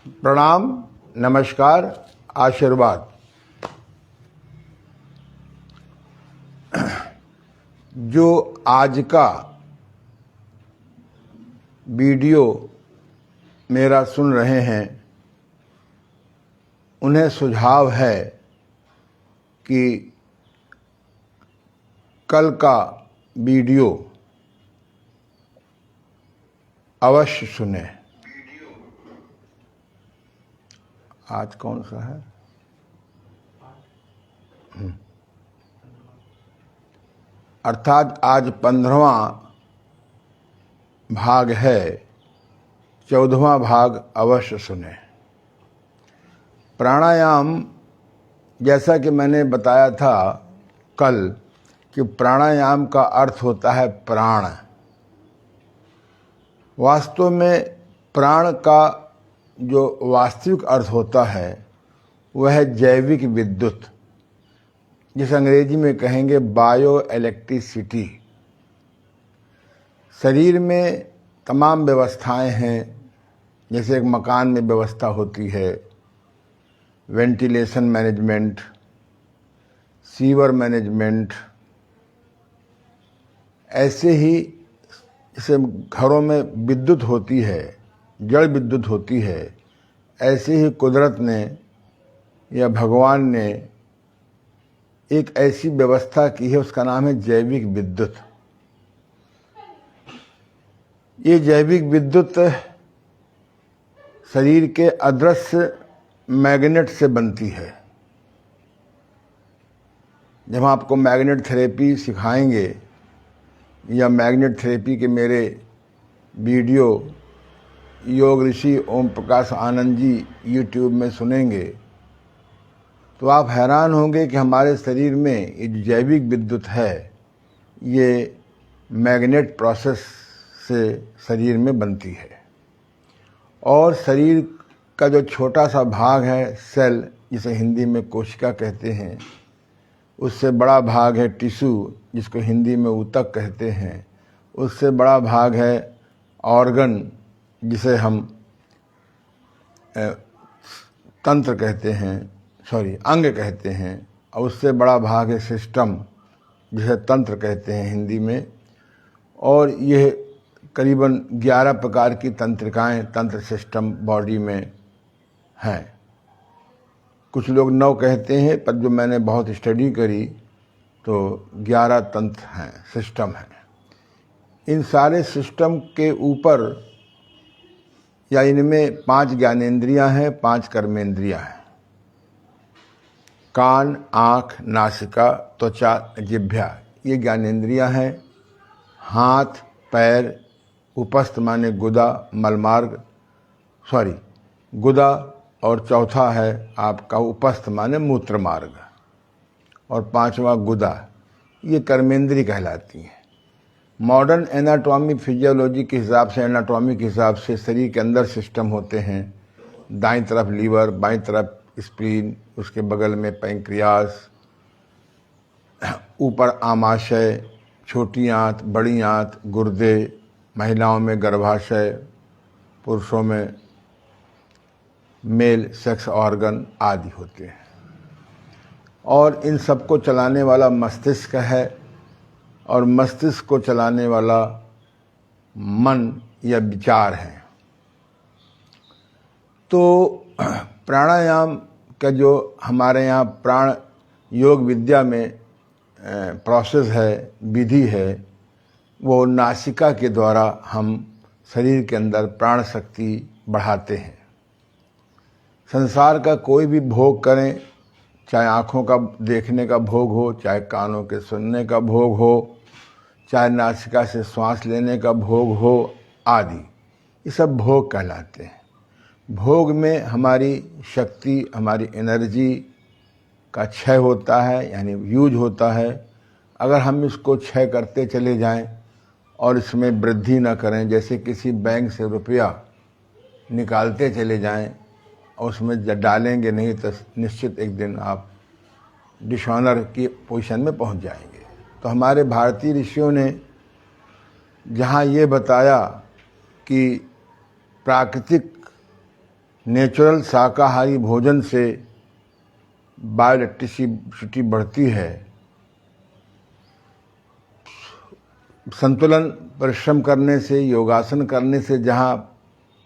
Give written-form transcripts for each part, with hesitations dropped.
प्रणाम, नमस्कार, आशीर्वाद। जो आज का वीडियो मेरा सुन रहे हैं, उन्हें सुझाव है कि कल का वीडियो अवश्य सुने। आज कौन सा है? अर्थात आज 15वां भाग है, 14वां भाग अवश्य सुने। प्राणायाम, जैसा कि मैंने बताया था कल, कि प्राणायाम का अर्थ होता है प्राण। वास्तव में प्राण का जो वास्तविक अर्थ होता है वह है जैविक विद्युत, जिस अंग्रेजी में कहेंगे बायो इलेक्ट्रिसिटी। शरीर में तमाम व्यवस्थाएं हैं, जैसे एक मकान में व्यवस्था होती है, वेंटिलेशन मैनेजमेंट, सीवर मैनेजमेंट। ऐसे ही जैसे घरों में विद्युत होती है, जड़ विद्युत होती है, ऐसे ही कुदरत ने या भगवान ने एक ऐसी व्यवस्था की है, उसका नाम है जैविक विद्युत। ये जैविक विद्युत शरीर के अदृश्य मैग्नेट से बनती है। जब आपको मैग्नेट थेरेपी सिखाएंगे या मैग्नेट थेरेपी के मेरे वीडियो योग ऋषि ओम प्रकाश आनंद जी यूट्यूब में सुनेंगे, तो आप हैरान होंगे कि हमारे शरीर में ये जो जैविक विद्युत है, ये मैग्नेट प्रोसेस से शरीर में बनती है। और शरीर का जो छोटा सा भाग है सेल, जिसे हिंदी में कोशिका कहते हैं, उससे बड़ा भाग है टिश्यू, जिसको हिंदी में ऊतक कहते हैं, उससे बड़ा भाग है ऑर्गन, जिसे हम तंत्र कहते हैं, अंग कहते हैं, और उससे बड़ा भाग है सिस्टम, जिसे तंत्र कहते हैं हिंदी में। और यह करीबन 11 प्रकार की तंत्रिकाएं, तंत्र सिस्टम बॉडी में हैं। कुछ लोग 9 कहते हैं, पर जो मैंने बहुत स्टडी करी तो 11 तंत्र हैं, सिस्टम हैं। इन सारे सिस्टम के ऊपर या इनमें 5 ज्ञानेंद्रियां हैं, 5 कर्मेंद्रियां हैं। कान, आँख, नासिका, त्वचा, जिह्वा, ये ज्ञानेंद्रियां हैं। हाथ, पैर, उपस्थ माने गुदा, मलमार्ग, गुदा, और चौथा है आपका उपस्थ माने मूत्र मार्ग, और 5वां गुदा, ये कर्मेंद्री कहलाती हैं। मॉडर्न एनाटॉमी फिजियोलॉजी के हिसाब से, एनाटॉमी के हिसाब से शरीर के अंदर सिस्टम होते हैं। दाईं तरफ लीवर, बाईं तरफ स्प्लीन, उसके बगल में पैंक्रियास, ऊपर आमाशय, छोटी आंत, बड़ी आंत, गुर्दे, महिलाओं में गर्भाशय, पुरुषों में मेल सेक्स ऑर्गन आदि होते हैं। और इन सबको चलाने वाला मस्तिष्क है, और मस्तिष्क को चलाने वाला मन या विचार है। तो प्राणायाम का जो हमारे यहाँ प्राण योग विद्या में प्रोसेस है, विधि है, वो नासिका के द्वारा हम शरीर के अंदर प्राण शक्ति बढ़ाते हैं। संसार का कोई भी भोग करें, चाहे आँखों का देखने का भोग हो, चाहे कानों के सुनने का भोग हो, चाहे नासिका से श्वास लेने का भोग हो आदि, ये सब भोग कहलाते हैं। भोग में हमारी शक्ति, हमारी एनर्जी का क्षय होता है, यानी यूज होता है। अगर हम इसको क्षय करते चले जाएं और इसमें वृद्धि न करें, जैसे किसी बैंक से रुपया निकालते चले जाएं और उसमें डालेंगे नहीं, तो निश्चित एक दिन आप डिशॉनर की पोजीशन में पहुंच जाएंगे। तो हमारे भारतीय ऋषियों ने जहाँ ये बताया कि प्राकृतिक नेचुरल शाकाहारी भोजन से बायोइलेक्ट्रिसिटी बढ़ती है। संतुलन परिश्रम करने से, योगासन करने से जहाँ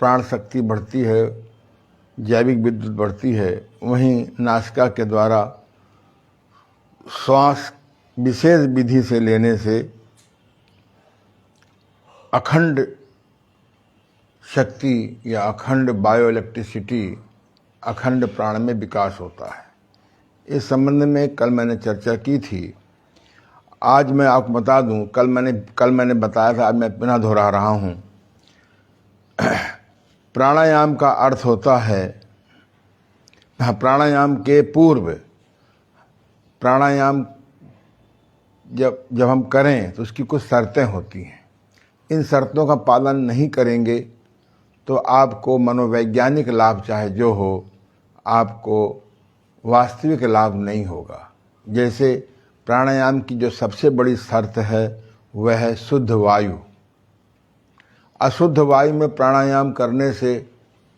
प्राण शक्ति बढ़ती है, जैविक विद्युत बढ़ती है, वहीं नासिका के द्वारा श्वास विशेष विधि से लेने से अखंड शक्ति या अखंड बायोइलेक्ट्रिसिटी, अखंड प्राण में विकास होता है। इस संबंध में कल मैंने चर्चा की थी। आज मैं आपको बता दूं, कल मैंने बताया था, आज मैं पुनः दोहरा रहा हूं। प्राणायाम का अर्थ होता है, प्राणायाम के पूर्व, प्राणायाम जब हम करें तो उसकी कुछ शर्तें होती हैं। इन शर्तों का पालन नहीं करेंगे तो आपको मनोवैज्ञानिक लाभ चाहे जो हो, आपको वास्तविक लाभ नहीं होगा। जैसे प्राणायाम की जो सबसे बड़ी शर्त है वह है शुद्ध वायु। अशुद्ध वायु में प्राणायाम करने से,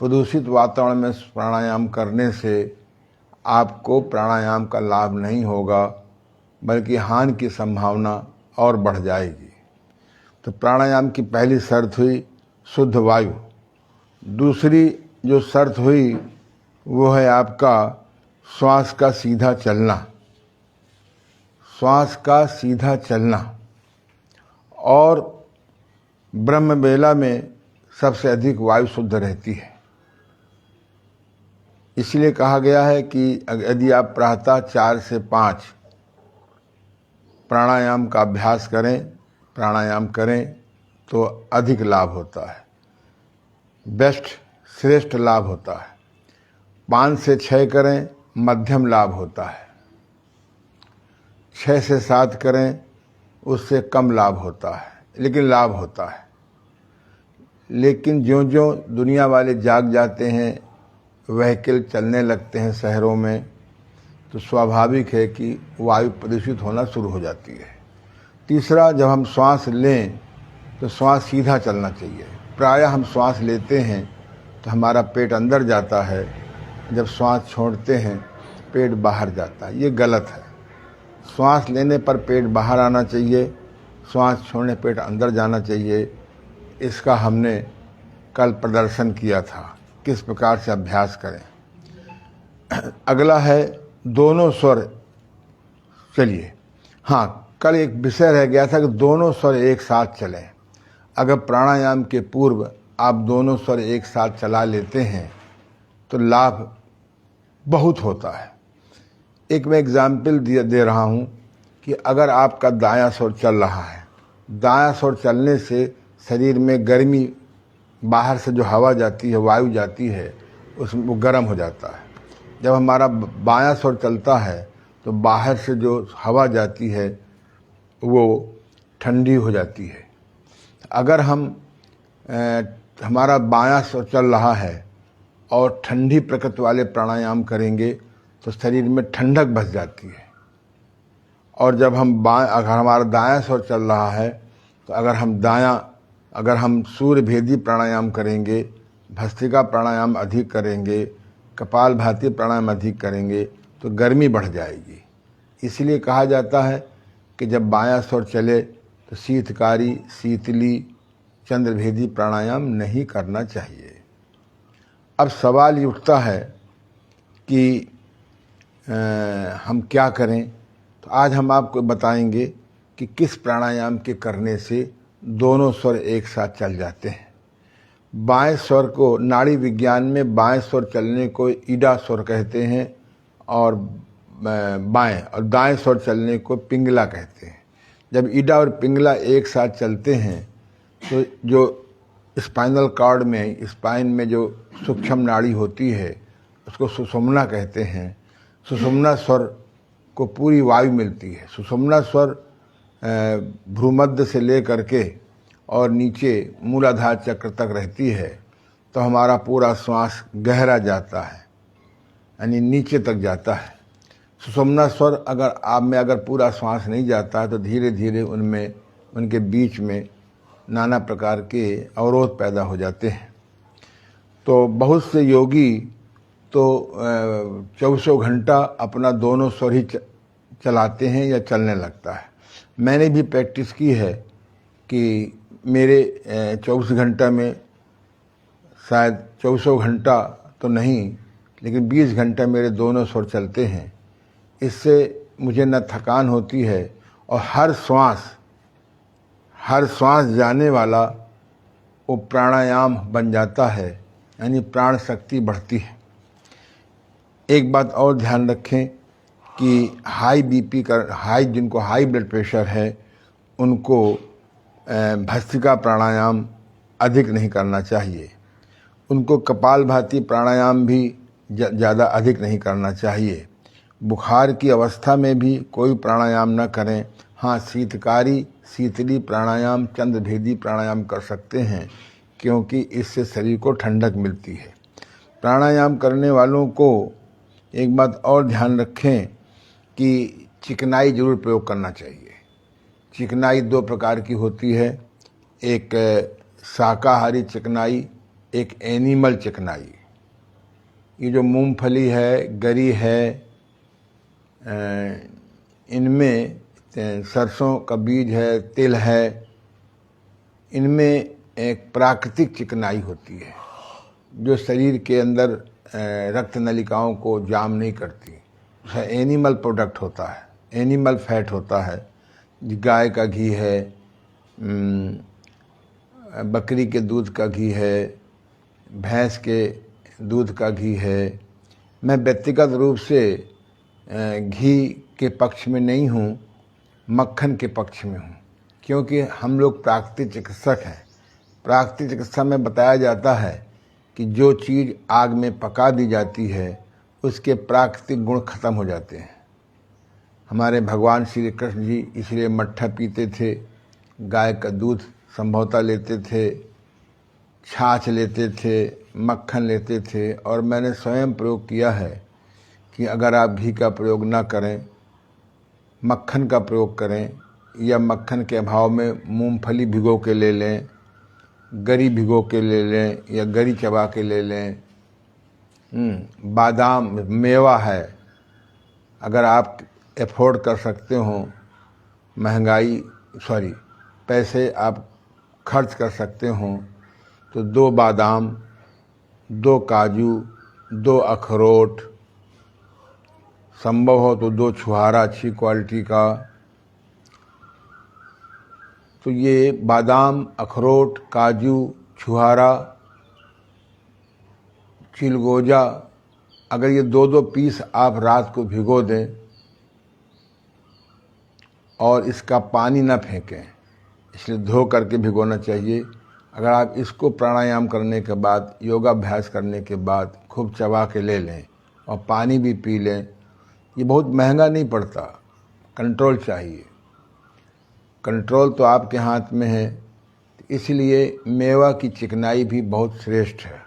प्रदूषित वातावरण में प्राणायाम करने से आपको प्राणायाम का लाभ नहीं होगा, बल्कि हानि की संभावना और बढ़ जाएगी। तो प्राणायाम की पहली शर्त हुई शुद्ध वायु। दूसरी जो शर्त हुई वो है आपका श्वास का सीधा चलना। श्वास का सीधा चलना। और ब्रह्म बेला में सबसे अधिक वायु शुद्ध रहती है। इसलिए कहा गया है कि यदि आप प्रातः 4 से 5 प्राणायाम का अभ्यास करें, प्राणायाम करें तो अधिक लाभ होता है, श्रेष्ठ लाभ होता है। 5 से 6 करें, मध्यम लाभ होता है। 6 से 7 करें, उससे कम लाभ होता है, लेकिन लाभ होता है। लेकिन ज्यों ज्यों दुनिया वाले जाग जाते हैं, व्हीकल चलने लगते हैं शहरों में, तो स्वाभाविक है कि वायु प्रदूषित होना शुरू हो जाती है। तीसरा, जब हम श्वास लें तो श्वास सीधा चलना चाहिए। प्रायः हम श्वास लेते हैं तो हमारा पेट अंदर जाता है, जब श्वास छोड़ते हैं पेट बाहर जाता है। ये गलत है। श्वास लेने पर पेट बाहर आना चाहिए, श्वास छोड़ने पेट अंदर जाना चाहिए। इसका हमने कल प्रदर्शन किया था, किस प्रकार से अभ्यास करें। अगला है दोनों स्वर। चलिए, हाँ, कल एक विषय रह गया था कि दोनों स्वर एक साथ चलें। अगर प्राणायाम के पूर्व आप दोनों स्वर एक साथ चला लेते हैं तो लाभ बहुत होता है। एक मैं एग्जाम्पल दे रहा हूँ कि अगर आपका दायां स्वर चल रहा है, दायां स्वर चलने से शरीर में गर्मी, बाहर से जो हवा जाती है, वायु जाती है, उसमें वो गर्म हो जाता है। जब हमारा बायां स्वर चलता है तो बाहर से जो हवा जाती है वो ठंडी हो जाती है। अगर हमारा बायां स्वर चल रहा है और ठंडी प्रकृति वाले प्राणायाम करेंगे तो शरीर में ठंडक बस जाती है। और जब अगर हमारा दायां स्वर चल रहा है तो अगर हम सूर्य भेदी प्राणायाम करेंगे, भस्त्रिका प्राणायाम अधिक करेंगे, कपालभाति प्राणायाम अधिक करेंगे तो गर्मी बढ़ जाएगी। इसलिए कहा जाता है कि जब बायां स्वर चले तो शीतकारी, शीतली, चंद्रभेदी प्राणायाम नहीं करना चाहिए। अब सवाल ये उठता है कि हम क्या करें। तो आज हम आपको बताएंगे कि किस प्राणायाम के करने से दोनों स्वर एक साथ चल जाते हैं। बाएं स्वर को, नाड़ी विज्ञान में बाएं स्वर चलने को ईडा स्वर कहते हैं और बाएं और दाएं स्वर चलने को पिंगला कहते हैं। जब ईडा और पिंगला एक साथ चलते हैं तो जो स्पाइनल कॉर्ड में, स्पाइन में जो सूक्ष्म नाड़ी होती है उसको सुषुम्ना कहते हैं। सुषुम्ना स्वर को पूरी वायु मिलती है। सुषुम्ना स्वर भ्रूमध्य से ले करके और नीचे मूलाधार चक्र तक रहती है, तो हमारा पूरा श्वास गहरा जाता है, यानी नीचे तक जाता है। सुषुम्ना स्वर अगर पूरा श्वास नहीं जाता है तो धीरे धीरे उनके बीच में नाना प्रकार के अवरोध पैदा हो जाते हैं। तो बहुत से योगी तो 24 घंटा अपना दोनों स्वर ही चलाते हैं या चलने लगता है। मैंने भी प्रैक्टिस की है कि मेरे 24 घंटा में शायद 24 घंटा तो नहीं, लेकिन 20 घंटा मेरे दोनों स्वर चलते हैं। इससे मुझे न थकान होती है और हर श्वास जाने वाला वो प्राणायाम बन जाता है, यानी प्राण शक्ति बढ़ती है। एक बात और ध्यान रखें कि जिनको हाई ब्लड प्रेशर है उनको भस्त्रिका प्राणायाम अधिक नहीं करना चाहिए। उनको कपालभाति प्राणायाम भी ज़्यादा अधिक नहीं करना चाहिए। बुखार की अवस्था में भी कोई प्राणायाम न करें। हाँ, शीतली प्राणायाम, चंद्रभेदी प्राणायाम कर सकते हैं, क्योंकि इससे शरीर को ठंडक मिलती है। प्राणायाम करने वालों को एक बात और ध्यान रखें कि चिकनाई जरूर प्रयोग करना चाहिए। चिकनाई 2 प्रकार की होती है, एक शाकाहारी चिकनाई, एक एनिमल चिकनाई। ये जो मूंगफली है, गरी है, इनमें सरसों का बीज है, तिल है, इनमें एक प्राकृतिक चिकनाई होती है जो शरीर के अंदर रक्त नलिकाओं को जाम नहीं करती। एनिमल प्रोडक्ट होता है, एनिमल फैट होता है। गाय का घी है, बकरी के दूध का घी है, भैंस के दूध का घी है। मैं व्यक्तिगत रूप से घी के पक्ष में नहीं हूँ, मक्खन के पक्ष में हूँ, क्योंकि हम लोग प्राकृतिक चिकित्सक हैं। प्राकृतिक चिकित्सा में बताया जाता है कि जो चीज़ आग में पका दी जाती है उसके प्राकृतिक गुण खत्म हो जाते हैं। हमारे भगवान श्री कृष्ण जी इसलिए मट्ठा पीते थे, गाय का दूध संभवतः लेते थे, छाछ लेते थे, मक्खन लेते थे। और मैंने स्वयं प्रयोग किया है कि अगर आप घी का प्रयोग ना करें, मक्खन का प्रयोग करें, या मक्खन के अभाव में मूंगफली भिगो के ले लें, गरी भिगो के ले लें, या गरी चबा के ले लें। बादाम मेवा है, अगर आप एफोर्ड कर सकते हो, पैसे आप खर्च कर सकते हो, तो 2 बादाम, 2 काजू, 2 अखरोट, संभव हो तो 2 छुहारा अच्छी क्वालिटी का। तो ये बादाम, अखरोट, काजू, छुहारा, चिलगोजा, अगर ये 2-2 पीस आप रात को भिगो दें और इसका पानी न फेंकें, इसलिए धो करके भिगोना चाहिए। अगर आप इसको प्राणायाम करने के बाद, योगाभ्यास करने के बाद खूब चबा के ले लें और पानी भी पी लें, ये बहुत महंगा नहीं पड़ता। कंट्रोल चाहिए, कंट्रोल तो आपके हाथ में है। इसलिए मेवा की चिकनाई भी बहुत श्रेष्ठ है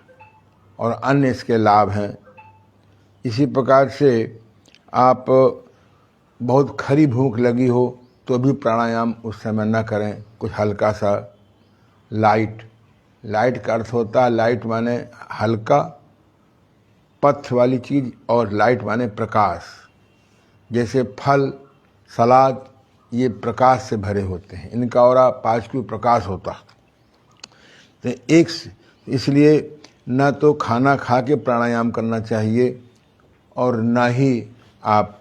और अन्य इसके लाभ हैं। इसी प्रकार से आप बहुत खरी भूख लगी हो तो भी प्राणायाम उस समय न करें, कुछ हल्का सा लाइट का अर्थ होता है, लाइट माने हल्का पथ वाली चीज़, और लाइट माने प्रकाश। जैसे फल, सलाद, ये प्रकाश से भरे होते हैं, इनका ऑरा पॉजिटिव प्रकाश होता है। तो इसलिए न तो खाना खा के प्राणायाम करना चाहिए और ना ही आप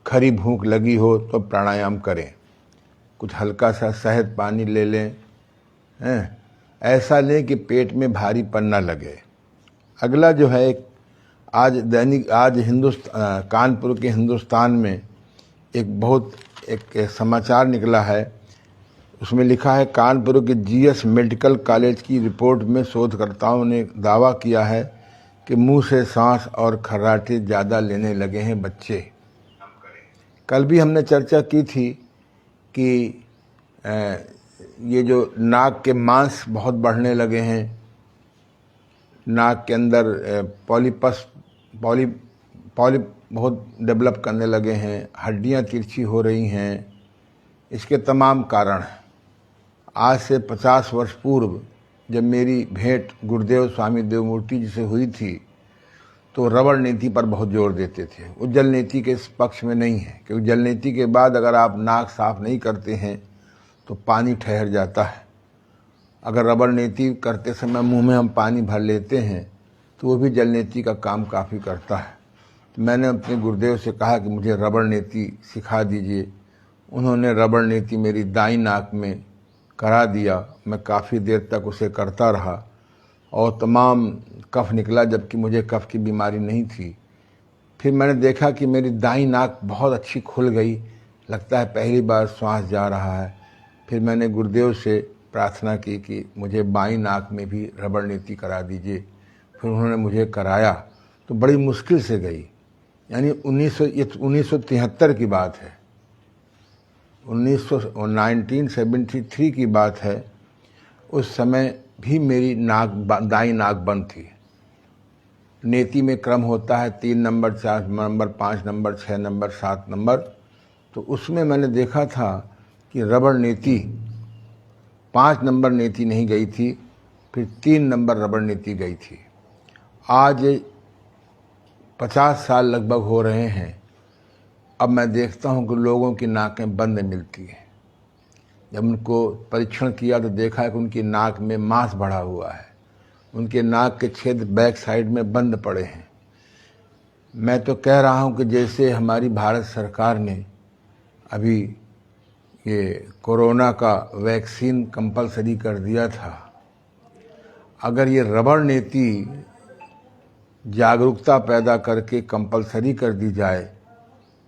खरी भूख लगी हो तो प्राणायाम करें। कुछ हल्का सा शहद पानी ले लें, ऐसा लें कि पेट में भारीपन न लगे। अगला जो है, आज कानपुर के हिंदुस्तान में एक समाचार निकला है। उसमें लिखा है, कानपुर के जीएस मेडिकल कॉलेज की रिपोर्ट में शोधकर्ताओं ने दावा किया है कि मुंह से सांस और खर्राटे ज़्यादा लेने लगे हैं बच्चे। कल भी हमने चर्चा की थी कि ये जो नाक के मांस बहुत बढ़ने लगे हैं, नाक के अंदर पॉलिप बहुत डेवलप करने लगे हैं, हड्डियां तिरछी हो रही हैं। इसके तमाम कारण हैं। आज से 50 वर्ष पूर्व जब मेरी भेंट गुरुदेव स्वामी देवमूर्ति जी से हुई थी तो रबड़ नीति पर बहुत जोर देते थे। वो जल नीति के पक्ष में नहीं है, क्योंकि जल नीति के बाद अगर आप नाक साफ नहीं करते हैं तो पानी ठहर जाता है। अगर रबड़ नीति करते समय मुंह में हम पानी भर लेते हैं तो वो भी जल नीति का काम काफ़ी करता है। तो मैंने अपने गुरुदेव से कहा कि मुझे रबड़ नीति सिखा दीजिए। उन्होंने रबड़ नीति मेरी दाईं नाक में करा दिया। मैं काफ़ी देर तक उसे करता रहा और तमाम कफ निकला, जबकि मुझे कफ की बीमारी नहीं थी। फिर मैंने देखा कि मेरी दाईं नाक बहुत अच्छी खुल गई, लगता है पहली बार श्वास जा रहा है। फिर मैंने गुरुदेव से प्रार्थना की कि मुझे बाईं नाक में भी रबड़ नीति करा दीजिए। फिर उन्होंने मुझे कराया तो बड़ी मुश्किल से गई। यानी 1973 की बात है, 1973 की बात है। उस समय भी मेरी दाईं नाक बंद थी। नेति में क्रम होता है 3 number, 4 number, 5 number, 6 number, 7 number. तो उसमें मैंने देखा था कि रबड़ नीति 5 नंबर नीति नहीं गई थी, फिर 3 नंबर रबड़ नीति गई थी। आज 50 साल लगभग हो रहे हैं। अब मैं देखता हूं कि लोगों की नाकें बंद मिलती हैं। जब उनको परीक्षण किया तो देखा है कि उनकी नाक में मांस बढ़ा हुआ है, उनके नाक के छेद बैक साइड में बंद पड़े हैं। मैं तो कह रहा हूं कि जैसे हमारी भारत सरकार ने अभी ये कोरोना का वैक्सीन कंपलसरी कर दिया था, अगर ये रबड़ नीति जागरूकता पैदा करके कंपलसरी कर दी जाए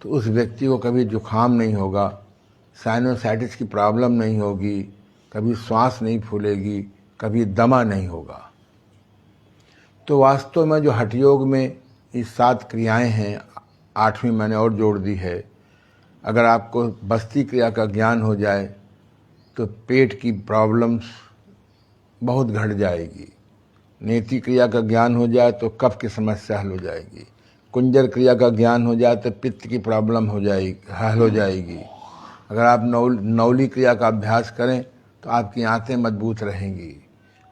तो उस व्यक्ति को कभी जुखाम नहीं होगा, साइनोसाइटिस की प्रॉब्लम नहीं होगी, कभी श्वास नहीं फूलेगी, कभी दमा नहीं होगा। तो वास्तव में जो हठ योग में ये 7 क्रियाएं हैं, 8वीं मैंने और जोड़ दी है। अगर आपको बस्ती क्रिया का ज्ञान हो जाए तो पेट की प्रॉब्लम्स बहुत घट जाएगी। नेति क्रिया का ज्ञान हो जाए तो कफ की समस्या हल हो जाएगी। कुंजर क्रिया का ज्ञान हो जाए तो पित्त की प्रॉब्लम हल हो जाएगी। अगर आप नौली क्रिया का अभ्यास करें तो आपकी आंतें मजबूत रहेंगी।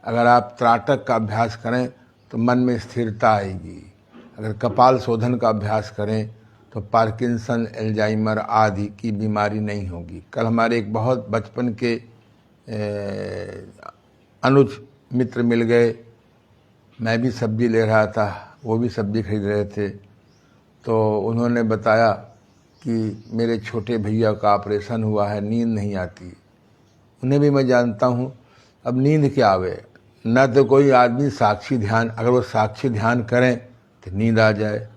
अगर आप त्राटक का अभ्यास करें तो मन में स्थिरता आएगी। अगर कपाल शोधन का अभ्यास करें तो पार्किंसन, एल्जाइमर आदि की बीमारी नहीं होगी। कल हमारे एक बहुत बचपन के अनुज मित्र मिल गए। मैं भी सब्जी ले रहा था, वो भी सब्जी खरीद रहे थे। तो उन्होंने बताया कि मेरे छोटे भैया का ऑपरेशन हुआ है, नींद नहीं आती। उन्हें भी मैं जानता हूँ। अब नींद क्या आवे, न तो कोई आदमी साक्षी ध्यान, अगर वो साक्षी ध्यान करें तो नींद आ जाए,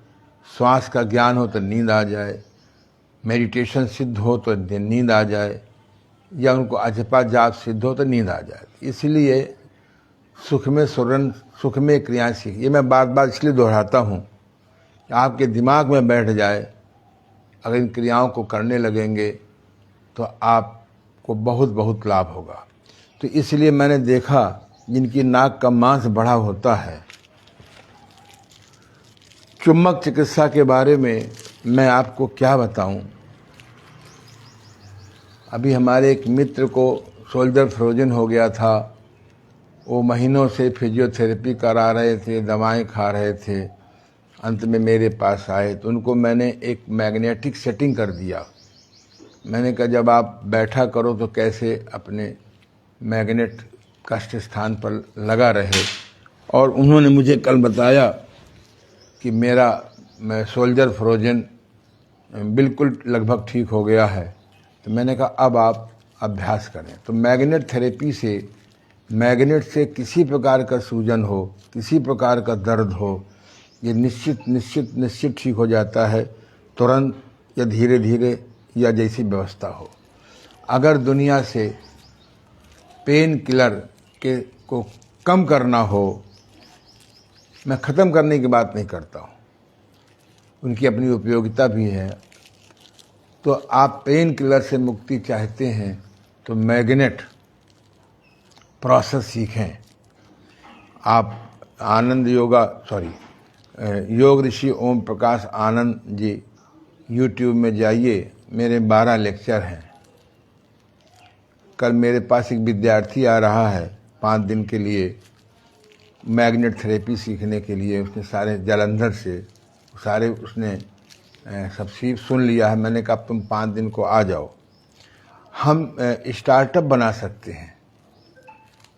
श्वास का ज्ञान हो तो नींद आ जाए, मेडिटेशन सिद्ध हो तो नींद आ जाए, या उनको अजपा जाप सिद्ध हो तो नींद आ जाए। इसलिए सुख में सुरन, सुख में क्रियाएं सीख, ये मैं बार बार इसलिए दोहराता हूँ कि आपके दिमाग में बैठ जाए। अगर इन क्रियाओं को करने लगेंगे तो आपको बहुत बहुत लाभ होगा। तो इसलिए मैंने देखा जिनकी नाक का मांस बड़ा होता है। चुम्बक चिकित्सा के बारे में मैं आपको क्या बताऊं। अभी हमारे एक मित्र को शोल्डर फ्रोजन हो गया था। वो महीनों से फिजियोथेरेपी करा रहे थे, दवाएं खा रहे थे। अंत में मेरे पास आए तो उनको मैंने एक मैग्नेटिक सेटिंग कर दिया। मैंने कहा जब आप बैठा करो तो कैसे अपने मैग्नेट कष्ट स्थान पर लगा रहे। और उन्होंने मुझे कल बताया कि मैं शोल्डर फ्रोजन बिल्कुल लगभग ठीक हो गया है। तो मैंने कहा अब आप अभ्यास करें। तो मैग्नेट थेरेपी से, मैग्नेट से किसी प्रकार का सूजन हो, किसी प्रकार का दर्द हो, ये निश्चित ठीक हो जाता है, तुरंत या धीरे धीरे या जैसी व्यवस्था हो। अगर दुनिया से पेन किलर को कम करना हो, मैं ख़त्म करने की बात नहीं करता हूँ, उनकी अपनी उपयोगिता भी है। तो आप पेन किलर से मुक्ति चाहते हैं तो मैग्नेट प्रोसेस सीखें। आप योग ऋषि ओम प्रकाश आनंद जी YouTube में जाइए, मेरे 12 लेक्चर हैं। कल मेरे पास एक विद्यार्थी आ रहा है, 5 दिन के लिए मैग्नेट थेरेपी सीखने के लिए। उसने सारे जालंधर से सारे उसने सब सुन लिया है। मैंने कहा तुम 5 दिन को आ जाओ, हम स्टार्टअप बना सकते हैं।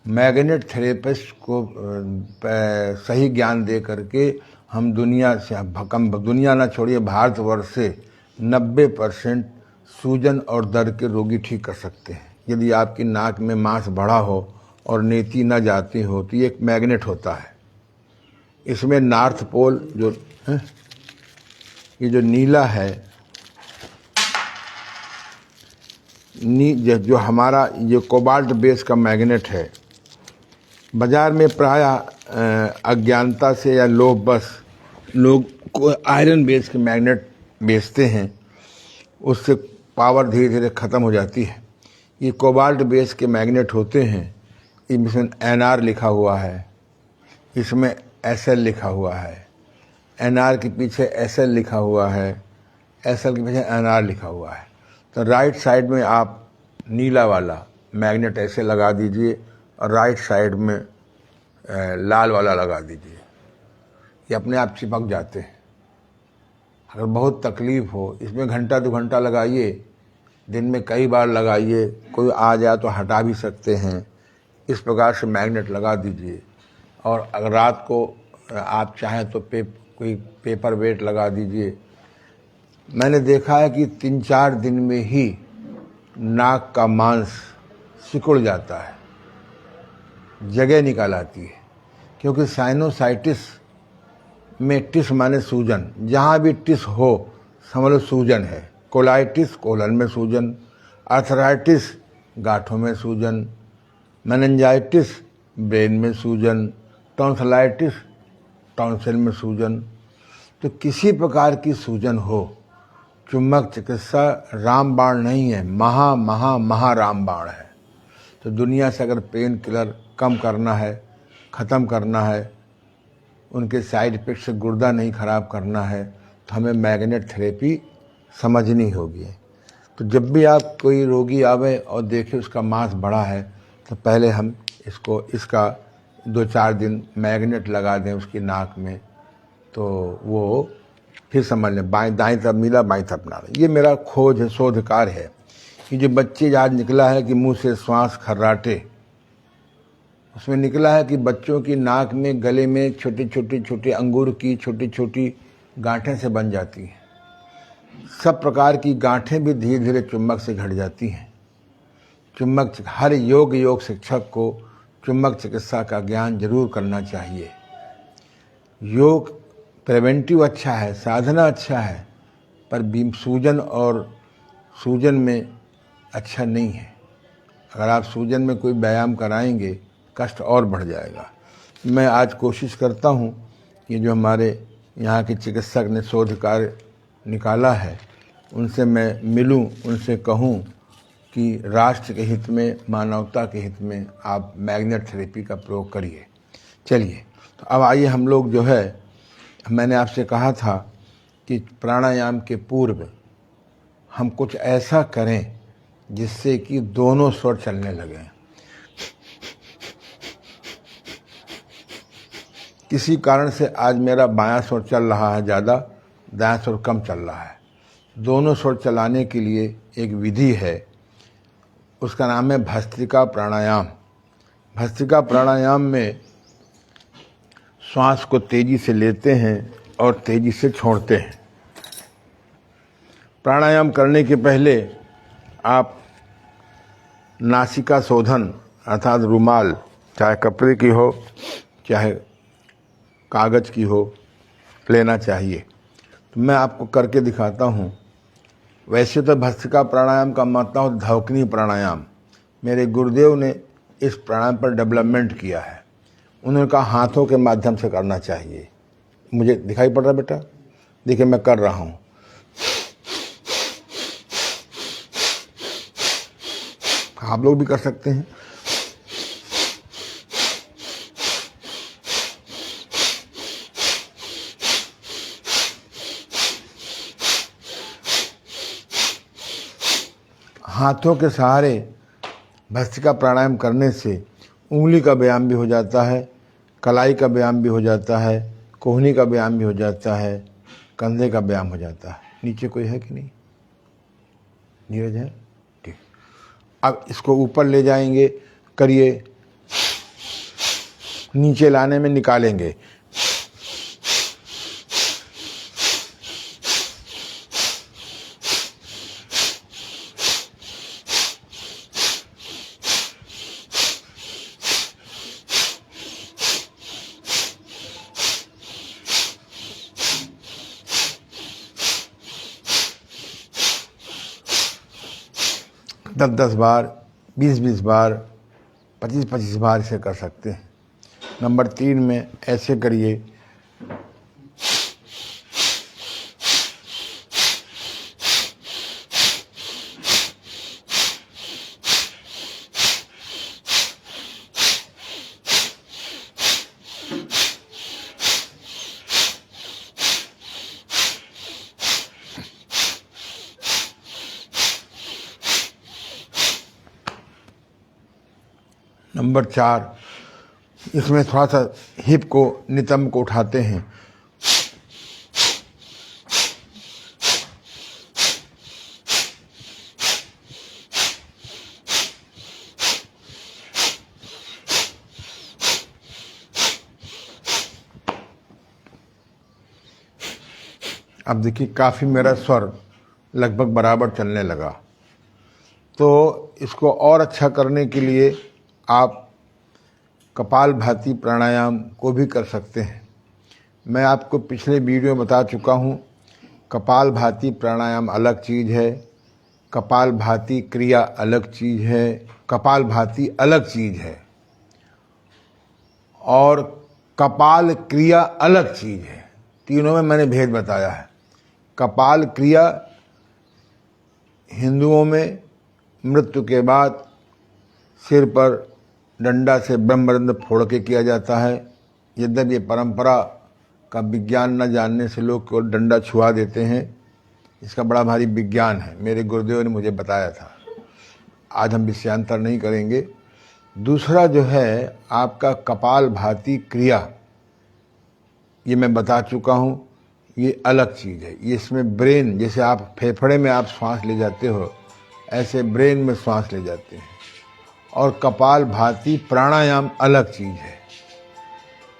मैग्नेट थेरेपिस्ट को सही ज्ञान दे करके हम दुनिया से दुनिया ना छोड़िए, भारतवर्ष से 90% सूजन और दर्द के रोगी ठीक कर सकते हैं। यदि आपकी नाक में मांस बढ़ा हो और नेती न जाती हो तो ये एक मैग्नेट होता है। इसमें नॉर्थ पोल जो है, ये जो नीला है, जो हमारा ये कोबाल्ट बेस का मैग्नेट है, बाजार में प्रायः अज्ञानता से या लोभवश लोग को आयरन बेस के मैग्नेट बेचते हैं, उससे पावर धीरे धीरे ख़त्म हो जाती है। ये कोबाल्ट बेस के मैग्नेट होते हैं। इसमें NR लिखा हुआ है, इसमें SL लिखा हुआ है, NR के पीछे SL लिखा हुआ है, SL के पीछे NR लिखा हुआ है। तो राइट साइड में आप नीला वाला मैग्नेट ऐसे लगा दीजिए और राइट साइड में लाल वाला लगा दीजिए। ये अपने आप चिपक जाते हैं। अगर बहुत तकलीफ़ हो, इसमें घंटा 2 घंटा लगाइए, दिन में कई बार लगाइए, कोई आ जाए तो हटा भी सकते हैं। इस प्रकार से मैग्नेट लगा दीजिए। और अगर रात को आप चाहें तो कोई पेपर वेट लगा दीजिए। मैंने देखा है कि 3-4 दिन में ही नाक का मांस सिकुड़ जाता है, जगह निकाल आती है। क्योंकि साइनोसाइटिस में टिस माने सूजन, जहाँ भी टिस हो समझ लो सूजन है। कोलाइटिस कोलन में सूजन, आर्थराइटिस गांठों में सूजन, मेनिंजाइटिस ब्रेन में सूजन, टॉन्सिलाइटिस टॉन्सिल में सूजन। तो किसी प्रकार की सूजन हो, चुंबक चिकित्सा रामबाण नहीं है, महा रामबाण है। तो दुनिया से अगर पेन किलर कम करना है, ख़त्म करना है, उनके साइड इफेक्ट से गुर्दा नहीं ख़राब करना है, तो हमें मैग्नेट थेरेपी समझनी होगी। तो जब भी आप कोई रोगी आवे और देखे उसका मांस बढ़ा है, तो पहले हम इसका 2-4 दिन मैग्नेट लगा दें उसकी नाक में, तो वो फिर समझ लें दाएं तरफ नीला, बाएं तरफ नाला। ये मेरा खोज है, शोध कार्य है कि जो बच्चे आज निकला है कि मुंह से श्वास खर्राटे, उसमें निकला है कि बच्चों की नाक में, गले में छोटे अंगूर की छोटी गांठें से बन जाती हैं। सब प्रकार की गांठें भी धीरे धीरे चुंबक से घट जाती हैं। हर योग शिक्षक को चुंबक चिकित्सा का ज्ञान जरूर करना चाहिए। योग प्रिवेंटिव अच्छा है, साधना अच्छा है, पर सूजन में अच्छा नहीं है। अगर आप सूजन में कोई व्यायाम कराएंगे, कष्ट और बढ़ जाएगा। मैं आज कोशिश करता हूँ कि जो हमारे यहाँ के चिकित्सक ने शोध कार्य निकाला है, उनसे मैं मिलूं, उनसे कहूं कि राष्ट्र के हित में, मानवता के हित में आप मैग्नेट थेरेपी का प्रयोग करिए। चलिए, तो अब आइए हम लोग जो है, मैंने आपसे कहा था कि प्राणायाम के पूर्व हम कुछ ऐसा करें जिससे कि दोनों स्वर चलने लगें। किसी कारण से आज मेरा बायां स्वर चल रहा है ज़्यादा, दायां स्वर कम चल रहा है। दोनों स्वर चलाने के लिए एक विधि है, उसका नाम है भस्त्रिका प्राणायाम। भस्त्रिका प्राणायाम में श्वास को तेजी से लेते हैं और तेजी से छोड़ते हैं। प्राणायाम करने के पहले आप नासिका शोधन अर्थात रुमाल, चाहे कपड़े की हो चाहे कागज़ की हो, लेना चाहिए। तो मैं आपको करके दिखाता हूँ। वैसे तो भस्त्रिका प्राणायाम का मतलब धौकनी प्राणायाम, मेरे गुरुदेव ने इस प्राणायाम पर डेवलपमेंट किया है। उन्होंने कहा हाथों के माध्यम से करना चाहिए। मुझे दिखाई पड़ रहा बेटा, देखिए मैं कर रहा हूँ। आप लोग भी कर सकते हैं। हाथों के सहारे भस्त्रिका प्राणायाम करने से उंगली का व्यायाम भी हो जाता है, कलाई का व्यायाम भी हो जाता है, कोहनी का व्यायाम भी हो जाता है, कंधे का व्यायाम हो जाता है। नीचे कोई है कि नहीं? नीरज है? ठीक। अब इसको ऊपर ले जाएंगे, करिए, नीचे लाने में निकालेंगे, दस 10 बार, 20 बार, 25 बार इसे कर सकते हैं। नंबर 3 में ऐसे करिए, नंबर 4 इसमें थोड़ा सा हिप को, नितंब को उठाते हैं, अब देखिए काफ़ी मेरा स्वर लगभग बराबर चलने लगा। तो इसको और अच्छा करने के लिए आप कपालभाति प्राणायाम को भी कर सकते हैं। मैं आपको पिछले वीडियो में बता चुका हूँ, कपालभाति प्राणायाम अलग चीज़ है, कपालभाति क्रिया अलग चीज़ है, कपालभाति अलग चीज़ है और कपाल क्रिया अलग चीज़ है। तीनों में मैंने भेद बताया है। कपाल क्रिया हिंदुओं में मृत्यु के बाद सिर पर डंडा से ब्रह्मरंध्र फोड़ के किया जाता है। यद्यपि ये परंपरा का विज्ञान न जानने से लोग केवल डंडा छुआ देते हैं, इसका बड़ा भारी विज्ञान है, मेरे गुरुदेव ने मुझे बताया था। आज हम विषयांतर नहीं करेंगे। दूसरा जो है आपका कपालभाति क्रिया, ये मैं बता चुका हूँ, ये अलग चीज़ है। ये इसमें ब्रेन, जैसे आप फेफड़े में आप सांस ले जाते हो, ऐसे ब्रेन में सांस ले जाते हैं। और कपालभाति प्राणायाम अलग चीज़ है।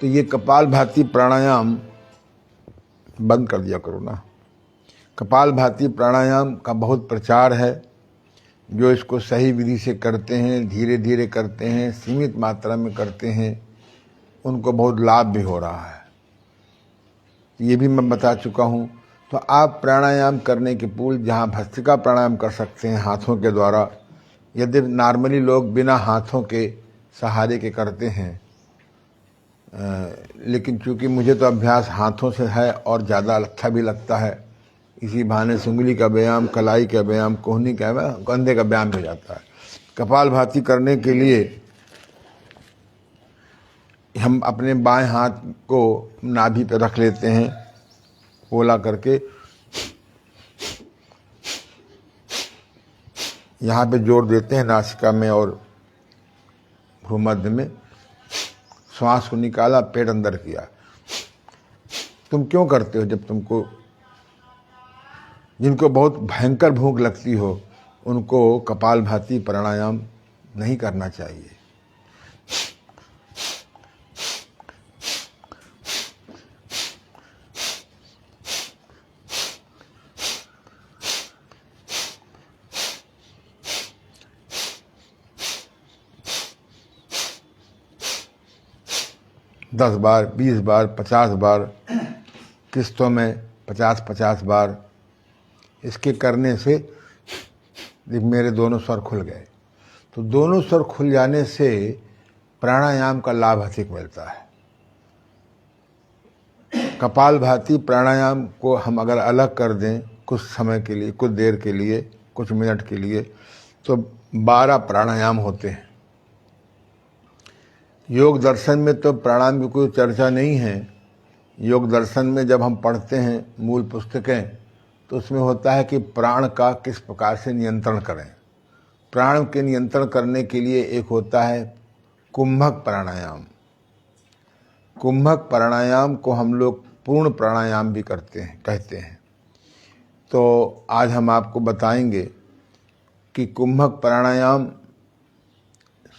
तो ये कपालभाति प्राणायाम बंद कर दिया करो ना। कपालभाति प्राणायाम का बहुत प्रचार है। जो इसको सही विधि से करते हैं, धीरे धीरे करते हैं, सीमित मात्रा में करते हैं, उनको बहुत लाभ भी हो रहा है। ये भी मैं बता चुका हूँ। तो आप प्राणायाम करने के पूर्व जहाँ भस्त्रिका प्राणायाम कर सकते हैं हाथों के द्वारा, यदि नॉर्मली लोग बिना हाथों के सहारे के करते हैं, लेकिन चूंकि मुझे तो अभ्यास हाथों से है और ज़्यादा अच्छा भी लगता है, इसी बहाने उंगली का व्यायाम, कलाई का व्यायाम, कोहनी का व्यायाम, कंधे का व्यायाम हो जाता है। कपालभाति करने के लिए हम अपने बाएं हाथ को नाभि पर रख लेते हैं, पोला करके यहाँ पे जोर देते हैं नासिका में और भूमध्य में। श्वास को निकाला, पेट अंदर किया। तुम क्यों करते हो? जब तुमको, जिनको बहुत भयंकर भूख लगती हो, उनको कपालभाति प्राणायाम नहीं करना चाहिए। दस बार, 20 बार, 50 बार, किस्तों में 50-50 बार इसके करने से मेरे दोनों स्वर खुल गए। तो दोनों स्वर खुल जाने से प्राणायाम का लाभ अधिक मिलता है। कपालभाति प्राणायाम को हम अगर अलग कर दें कुछ समय के लिए, कुछ देर के लिए, कुछ मिनट के लिए, तो 12 प्राणायाम होते हैं। योग दर्शन में तो प्राणायाम की कोई चर्चा नहीं है। योग दर्शन में जब हम पढ़ते हैं मूल पुस्तकें, तो उसमें होता है कि प्राण का किस प्रकार से नियंत्रण करें। प्राण के नियंत्रण करने के लिए एक होता है कुंभक प्राणायाम। कुंभक प्राणायाम को हम लोग पूर्ण प्राणायाम भी कहते हैं। तो आज हम आपको बताएंगे कि कुंभक प्राणायाम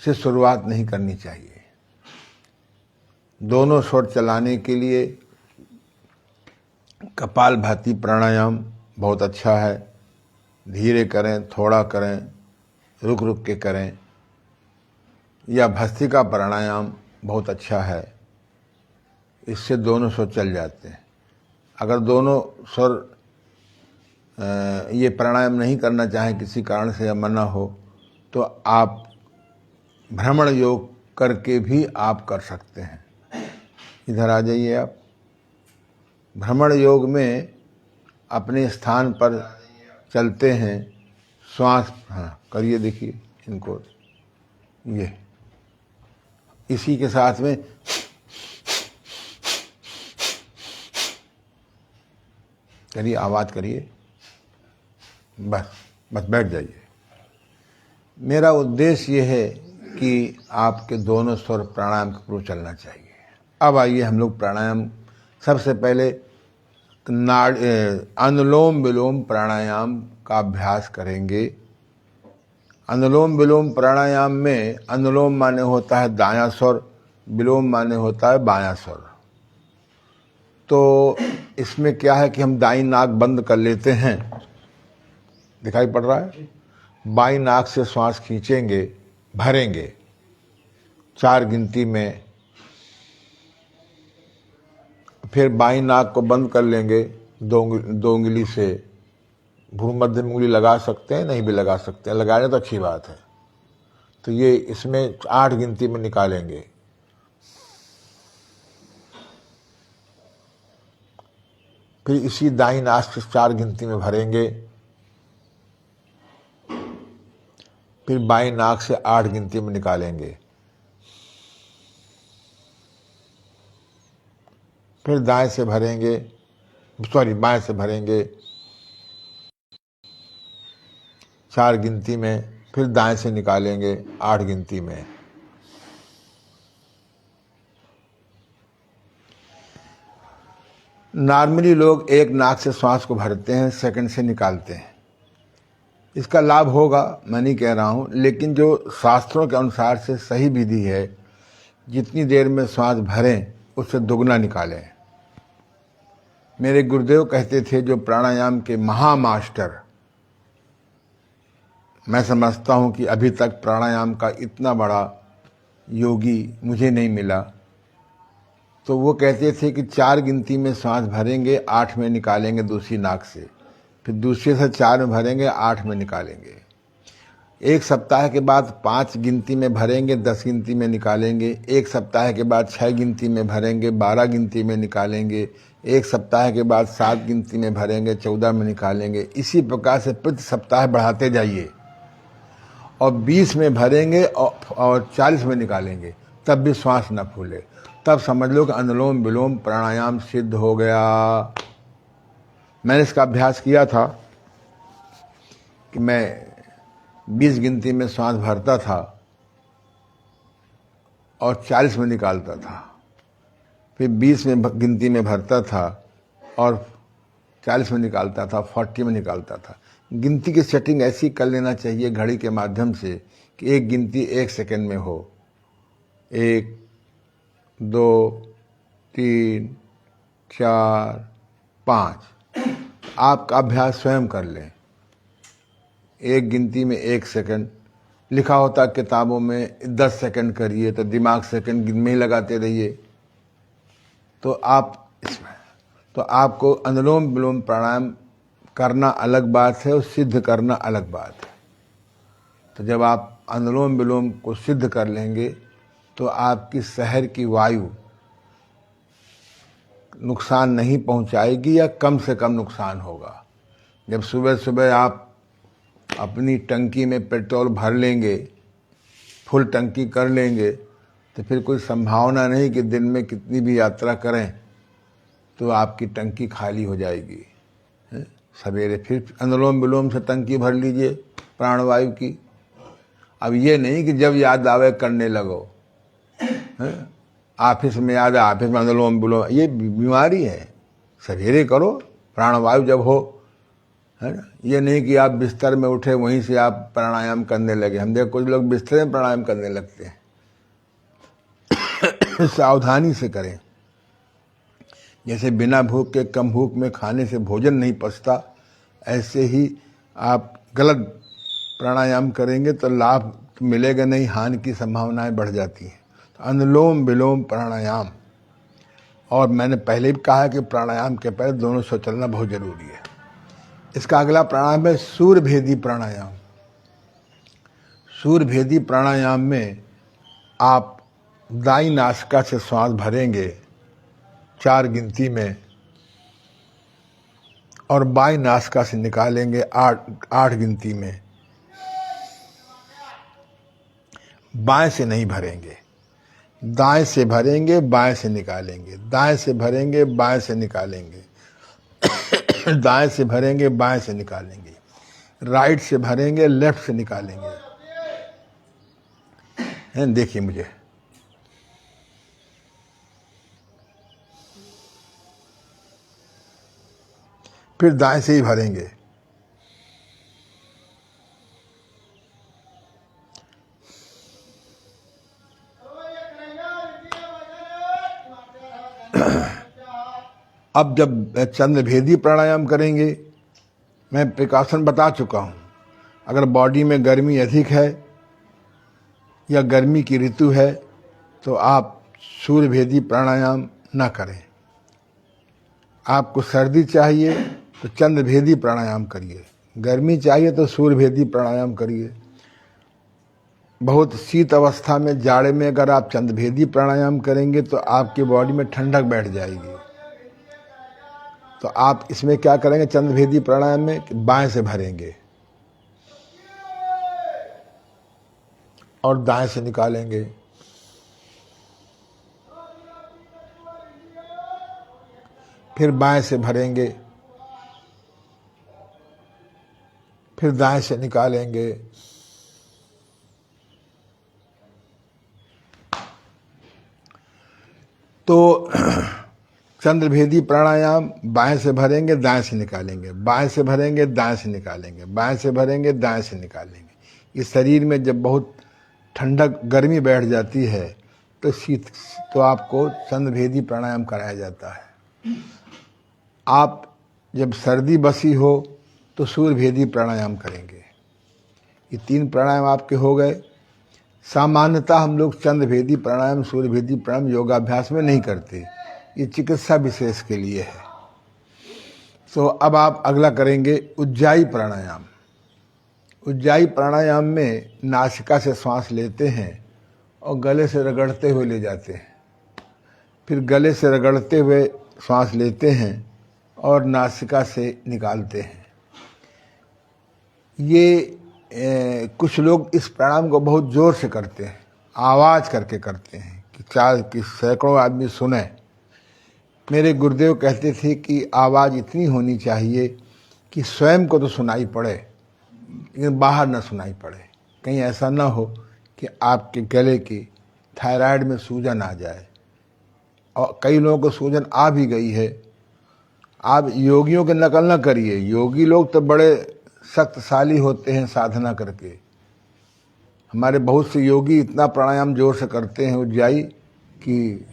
से शुरुआत नहीं करनी चाहिए। दोनों स्वर चलाने के लिए कपालभाति प्राणायाम बहुत अच्छा है। धीरे करें, थोड़ा करें, रुक रुक के करें। या भस्त्रिका प्राणायाम बहुत अच्छा है, इससे दोनों स्वर चल जाते हैं। अगर दोनों स्वर ये प्राणायाम नहीं करना चाहें किसी कारण से या मना हो, तो आप भ्रमण योग करके भी आप कर सकते हैं। इधर आ जाइए आप। भ्रमण योग में अपने स्थान पर चलते हैं, श्वास करिए, देखिए इनको, ये इसी के साथ में करिए, आवाज़ करिए, बस बैठ जाइए। मेरा उद्देश्य ये है कि आपके दोनों स्वर प्राणायाम के पूर्व चलना चाहिए। अब आइए हम लोग प्राणायाम, सबसे पहले अनुलोम विलोम प्राणायाम का अभ्यास करेंगे। अनुलोम विलोम प्राणायाम में अनुलोम माने होता है दायां स्वर, विलोम माने होता है बायां स्वर। तो इसमें क्या है कि हम दाईं नाक बंद कर लेते हैं, दिखाई पड़ रहा है। बाईं नाक से श्वास खींचेंगे, भरेंगे 4 गिनती में, फिर बाईं नाक को बंद कर लेंगे 2 उंगली से। भूमध्य में उंगली लगा सकते हैं, नहीं भी लगा सकते हैं, लगाने तो अच्छी बात है। तो ये इसमें 8 गिनती में निकालेंगे। फिर इसी दाईं नाक से 4 गिनती में भरेंगे, फिर बाईं नाक से 8 गिनती में निकालेंगे, फिर दाएं से भरेंगे, बाएं से भरेंगे 4 गिनती में, फिर दाएं से निकालेंगे 8 गिनती में। नॉर्मली लोग एक नाक से श्वास को भरते हैं, सेकंड से निकालते हैं। इसका लाभ होगा, मैं नहीं कह रहा हूं, लेकिन जो शास्त्रों के अनुसार से सही विधि है, जितनी देर में श्वास भरें उससे दुगना निकालें। मेरे गुरुदेव कहते थे, जो प्राणायाम के महामास्टर, मैं समझता हूं कि अभी तक प्राणायाम का इतना बड़ा योगी मुझे नहीं मिला। तो वो कहते थे कि 4 गिनती में श्वास भरेंगे, 8 में निकालेंगे दूसरी नाक से, फिर दूसरे से 4 में भरेंगे, 8 में निकालेंगे। 1 सप्ताह के बाद 5 गिनती में भरेंगे, 10 गिनती में निकालेंगे। 1 सप्ताह के बाद 6 गिनती में भरेंगे, 12 गिनती में निकालेंगे। 1 सप्ताह के बाद 7 गिनती में भरेंगे, 14 में निकालेंगे। इसी प्रकार से प्रति सप्ताह बढ़ाते जाइए और 20 में भरेंगे और 40 में निकालेंगे, तब भी श्वास न फूले। तब समझ लो कि अनुलोम विलोम प्राणायाम सिद्ध हो गया। मैंने इसका अभ्यास किया था कि मैं 20 गिनती में श्वास भरता था और 40 में निकालता था, फिर 20 में गिनती में भरता था और 40 में निकालता था, 40 में निकालता था। गिनती की सेटिंग ऐसी कर लेना चाहिए घड़ी के माध्यम से कि एक गिनती 1 सेकंड में हो। 1, 2, 3, 4, 5। आपका अभ्यास स्वयं कर लें। 1 गिनती में 1 सेकंड लिखा होता किताबों में, 10 सेकंड करिए, तो दिमाग सेकंड में ही लगाते रहिए। तो आपको अनुलोम विलोम प्राणायाम करना अलग बात है और सिद्ध करना अलग बात है। तो जब आप अनुलोम विलोम को सिद्ध कर लेंगे तो आपकी शहर की वायु नुकसान नहीं पहुंचाएगी या कम से कम नुकसान होगा। जब सुबह सुबह आप अपनी टंकी में पेट्रोल भर लेंगे, फुल टंकी कर लेंगे, तो फिर कोई संभावना नहीं कि दिन में कितनी भी यात्रा करें तो आपकी टंकी खाली हो जाएगी। सवेरे फिर अनुलोम विलोम से टंकी भर लीजिए प्राणवायु की। अब ये नहीं कि जब याद आवे करने लगो, ऑफिस में याद है, ऑफिस में अनुलोम विलोम, ये बीमारी है। सवेरे करो प्राणवायु जब हो, है ना। ये नहीं कि आप बिस्तर में उठे वहीं से आप प्राणायाम करने लगे। हम देख कुछ लोग बिस्तर में प्राणायाम करने लगते हैं। सावधानी से करें। जैसे बिना भूख के कम भूख में खाने से भोजन नहीं पचता, ऐसे ही आप गलत प्राणायाम करेंगे तो लाभ मिलेगा नहीं, हानि की संभावनाएं बढ़ जाती हैं। तो अनुलोम विलोम प्राणायाम, और मैंने पहले भी कहा कि प्राणायाम के पहले दोनों सौ चलना बहुत जरूरी है। इसका अगला प्राणायाम है सूर्यभेदी प्राणायाम। सूर्यभेदी प्राणायाम में आप दाई नासिका से श्वास भरेंगे 4 गिनती में, और बाई नासिका से निकालेंगे 8 गिनती में। बाएं से नहीं भरेंगे, दाएं से भरेंगे, बाएं से निकालेंगे, दाएं से भरेंगे, बाएं से निकालेंगे, दाएं से भरेंगे, बाएं से निकालेंगे, राइट से भरेंगे, लेफ्ट से निकालेंगे। हैं, देखिए मुझे, फिर दाएं से ही भरेंगे। अब जब चंद्रभेदी प्राणायाम करेंगे, मैं प्रिकॉशन बता चुका हूं। अगर बॉडी में गर्मी अधिक है या गर्मी की ऋतु है तो आप सूर्यभेदी प्राणायाम ना करें। आपको सर्दी चाहिए तो चंद्रभेदी प्राणायाम करिए, गर्मी चाहिए तो सूर्यभेदी प्राणायाम करिए। बहुत शीत अवस्था में, जाड़े में अगर आप चंद्रभेदी प्राणायाम करेंगे तो आपकी बॉडी में ठंडक बैठ जाएगी। तो आप इसमें क्या करेंगे, चंद्रभेदी प्राणायाम में बाएं से भरेंगे और दाएं से निकालेंगे। फिर बाएं से भरेंगे, फिर दाएं से निकालेंगे। तो चंद्रभेदी प्राणायाम बाएं से भरेंगे, दाएं से निकालेंगे, बाएं से भरेंगे, दाएं से निकालेंगे, बाएं से भरेंगे, दाएं से निकालेंगे। इस शरीर में जब बहुत ठंडक गर्मी बैठ जाती है तो आपको चंद्रभेदी प्राणायाम कराया जाता है। आप जब सर्दी बसी हो तो सूर्यभेदी प्राणायाम करेंगे। ये 3 प्राणायाम आपके हो गए। सामान्यतः हम लोग चंद्रभेदी प्राणायाम, सूर्यभेदी प्राणायाम योगाभ्यास में नहीं करते, ये चिकित्सा विशेष के लिए है। तो अब आप अगला करेंगे उज्जाई प्राणायाम। उज्जाई प्राणायाम में नासिका से श्वास लेते हैं और गले से रगड़ते हुए ले जाते हैं, फिर गले से रगड़ते हुए श्वास लेते हैं और नासिका से निकालते हैं। ये कुछ लोग इस प्राणायाम को बहुत जोर से करते हैं, आवाज करके करते हैं कि सैकड़ों आदमी सुने। मेरे गुरुदेव कहते थे कि आवाज इतनी होनी चाहिए कि स्वयं को तो सुनाई पड़े लेकिन बाहर न सुनाई पड़े। कहीं ऐसा ना हो कि आपके गले की थायराइड में सूजन आ जाए, और कई लोगों को सूजन आ भी गई है। आप योगियों की नकल न करिए, योगी लोग तो बड़े शक्तिशाली होते हैं साधना करके। हमारे बहुत से योगी इतना प्राणायाम जोर से करते हैं उज्जाई कि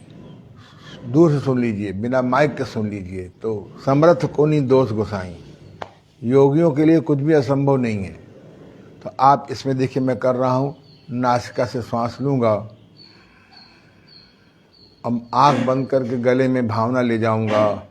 दूर से सुन लीजिए, बिना माइक के सुन लीजिए। तो समर्थ को नहीं दोष गोसाई, योगियों के लिए कुछ भी असंभव नहीं है। तो आप इसमें देखिए, मैं कर रहा हूँ, नासिका से श्वास लूंगा, अब आंख बंद करके गले में भावना ले जाऊंगा,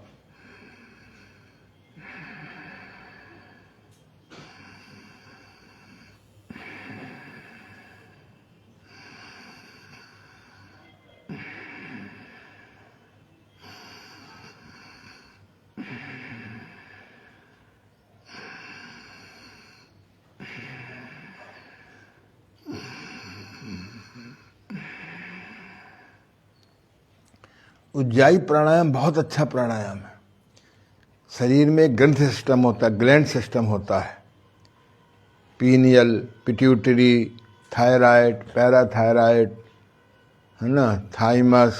उज्जाई प्राणायाम बहुत अच्छा प्राणायाम है। शरीर में ग्रंथ सिस्टम होता है, ग्लैंड सिस्टम होता है, पीनियल, पिट्यूटरी, थायराइड, पैराथायराइड, है ना, thymus,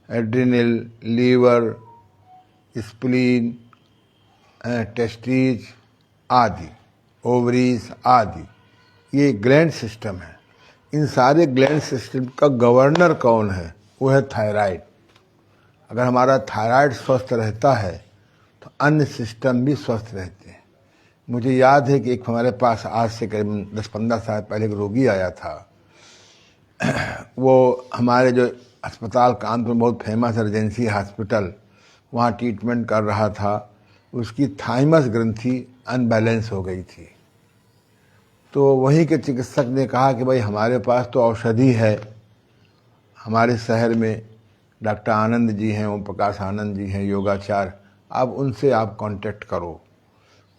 adrenal, liver, spleen, testis आदि, ओवरीज आदि, ये ग्लैंड सिस्टम है। इन सारे ग्लैंड सिस्टम का गवर्नर कौन है? वो है थायराइड। अगर हमारा थायराइड स्वस्थ रहता है तो अन्य सिस्टम भी स्वस्थ रहते हैं। मुझे याद है कि एक हमारे पास आज से करीब 10-15 साल पहले एक रोगी आया था। वो हमारे जो अस्पताल कानपुर में बहुत फेमस रेजेंसी हॉस्पिटल, वहाँ ट्रीटमेंट कर रहा था। उसकी थाइमस ग्रंथि अनबैलेंस हो गई थी। तो वहीं के चिकित्सक ने कहा कि भाई हमारे पास तो औषधि है, हमारे शहर में डॉक्टर आनंद जी हैं, ओम प्रकाश आनंद जी हैं, योगाचार्य, आप उनसे आप कांटेक्ट करो,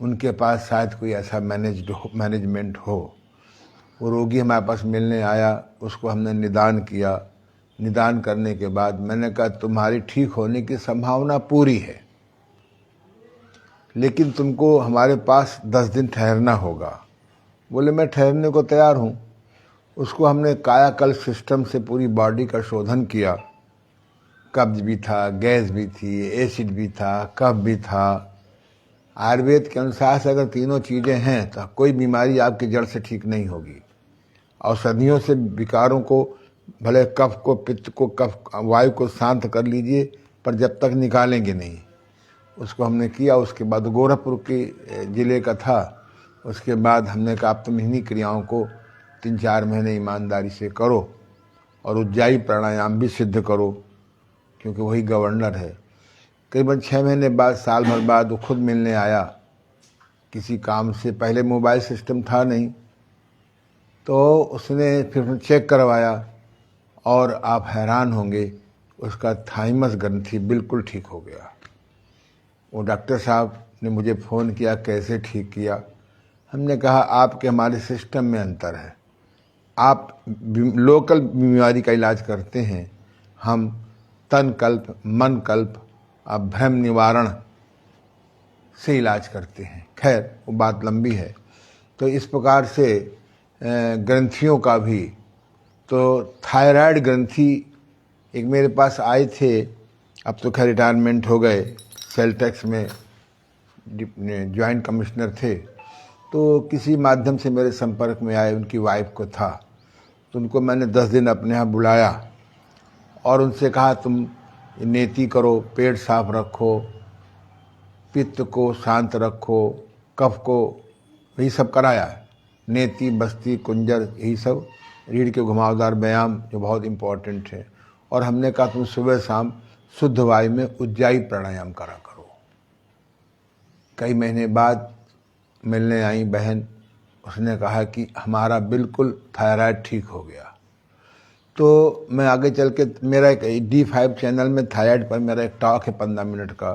उनके पास शायद कोई ऐसा मैनेजमेंट हो। वो रोगी हमारे पास मिलने आया, उसको हमने निदान किया। निदान करने के बाद मैंने कहा तुम्हारी ठीक होने की संभावना पूरी है, लेकिन तुमको हमारे पास 10 दिन ठहरना होगा। बोले मैं ठहरने को तैयार हूँ। उसको हमने कायाकल्प सिस्टम से पूरी बॉडी का शोधन किया। कब्ज भी था, गैस भी थी, एसिड भी था, कफ भी था। आयुर्वेद के अनुसार से अगर तीनों चीज़ें हैं तो कोई बीमारी आपकी जड़ से ठीक नहीं होगी। औषधियों से विकारों को, भले कफ को, पित्त को, कफ वायु को शांत कर लीजिए, पर जब तक निकालेंगे नहीं। उसको हमने किया। उसके बाद गोरखपुर के ज़िले का था। उसके बाद हमने कहा आप तुम इन्हीं क्रियाओं को 3-4 महीने ईमानदारी से करो और उज्जाई प्राणायाम भी सिद्ध करो, क्योंकि वही गवर्नर है। करीबन 6 महीने बाद, साल भर बाद वो खुद मिलने आया किसी काम से। पहले मोबाइल सिस्टम था नहीं, तो उसने फिर चेक करवाया और आप हैरान होंगे, उसका थाइमस ग्रंथि बिल्कुल ठीक हो गया। वो डॉक्टर साहब ने मुझे फ़ोन किया, कैसे ठीक किया? हमने कहा आपके हमारे सिस्टम में अंतर है। आप लोकल बीमारी का इलाज करते हैं, हम तन कल्प, मन कल्प, भ्रम निवारण से इलाज करते हैं। खैर वो बात लंबी है। तो इस प्रकार से ग्रंथियों का भी, तो थायराइड ग्रंथि एक मेरे पास आए थे, अब तो खैर रिटायरमेंट हो गए, सेल टैक्स में जॉइंट कमिश्नर थे। तो किसी माध्यम से मेरे संपर्क में आए, उनकी वाइफ को था। तो उनको मैंने 10 दिन अपने यहाँ बुलाया और उनसे कहा तुम नेति करो, पेट साफ रखो, पित्त को शांत रखो, कफ को, यही सब कराया। नेति, बस्ती, कुंजर, यही सब, रीढ़ के घुमावदार व्यायाम जो बहुत इम्पोर्टेंट है। और हमने कहा तुम सुबह शाम शुद्ध वायु में उज्जाई प्राणायाम करा करो। कई महीने बाद मिलने आई बहन, उसने कहा कि हमारा बिल्कुल थायराइड ठीक हो गया। तो मैं आगे चल के, मेरा एक D5 चैनल में थायराइड पर मेरा एक टॉक है 15 मिनट का।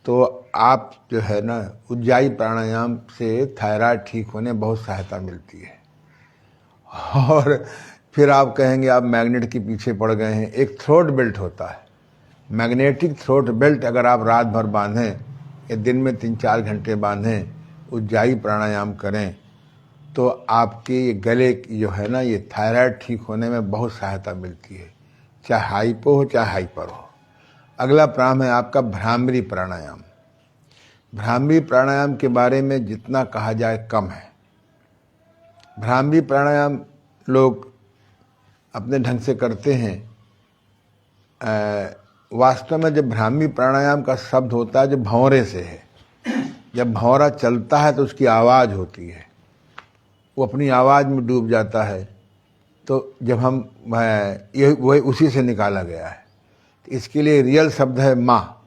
तो आप जो है ना, उज्जाई प्राणायाम से थायराइड ठीक होने बहुत सहायता मिलती है। और फिर आप कहेंगे आप मैग्नेट के पीछे पड़ गए हैं। एक थ्रोट बेल्ट होता है, मैग्नेटिक थ्रोट बेल्ट, अगर आप रात भर बांधें या दिन में 3-4 घंटे बांधें, उज्जाई प्राणायाम करें, तो आपके ये गले जो है ना, ये थायराइड ठीक होने में बहुत सहायता मिलती है, चाहे हाइपो हो चाहे हाइपर हो। अगला प्राणायाम है आपका भ्रामरी प्राणायाम। भ्रामरी प्राणायाम के बारे में जितना कहा जाए कम है। भ्रामरी प्राणायाम लोग अपने ढंग से करते हैं। वास्तव में जब भ्रामरी प्राणायाम का शब्द होता है जो भंवरे से है, जब भंवरा चलता है तो उसकी आवाज़ होती है, वो अपनी आवाज़ में डूब जाता है। तो जब हम ये वही उसी से निकाला गया है। तो इसके लिए रियल शब्द है माँ।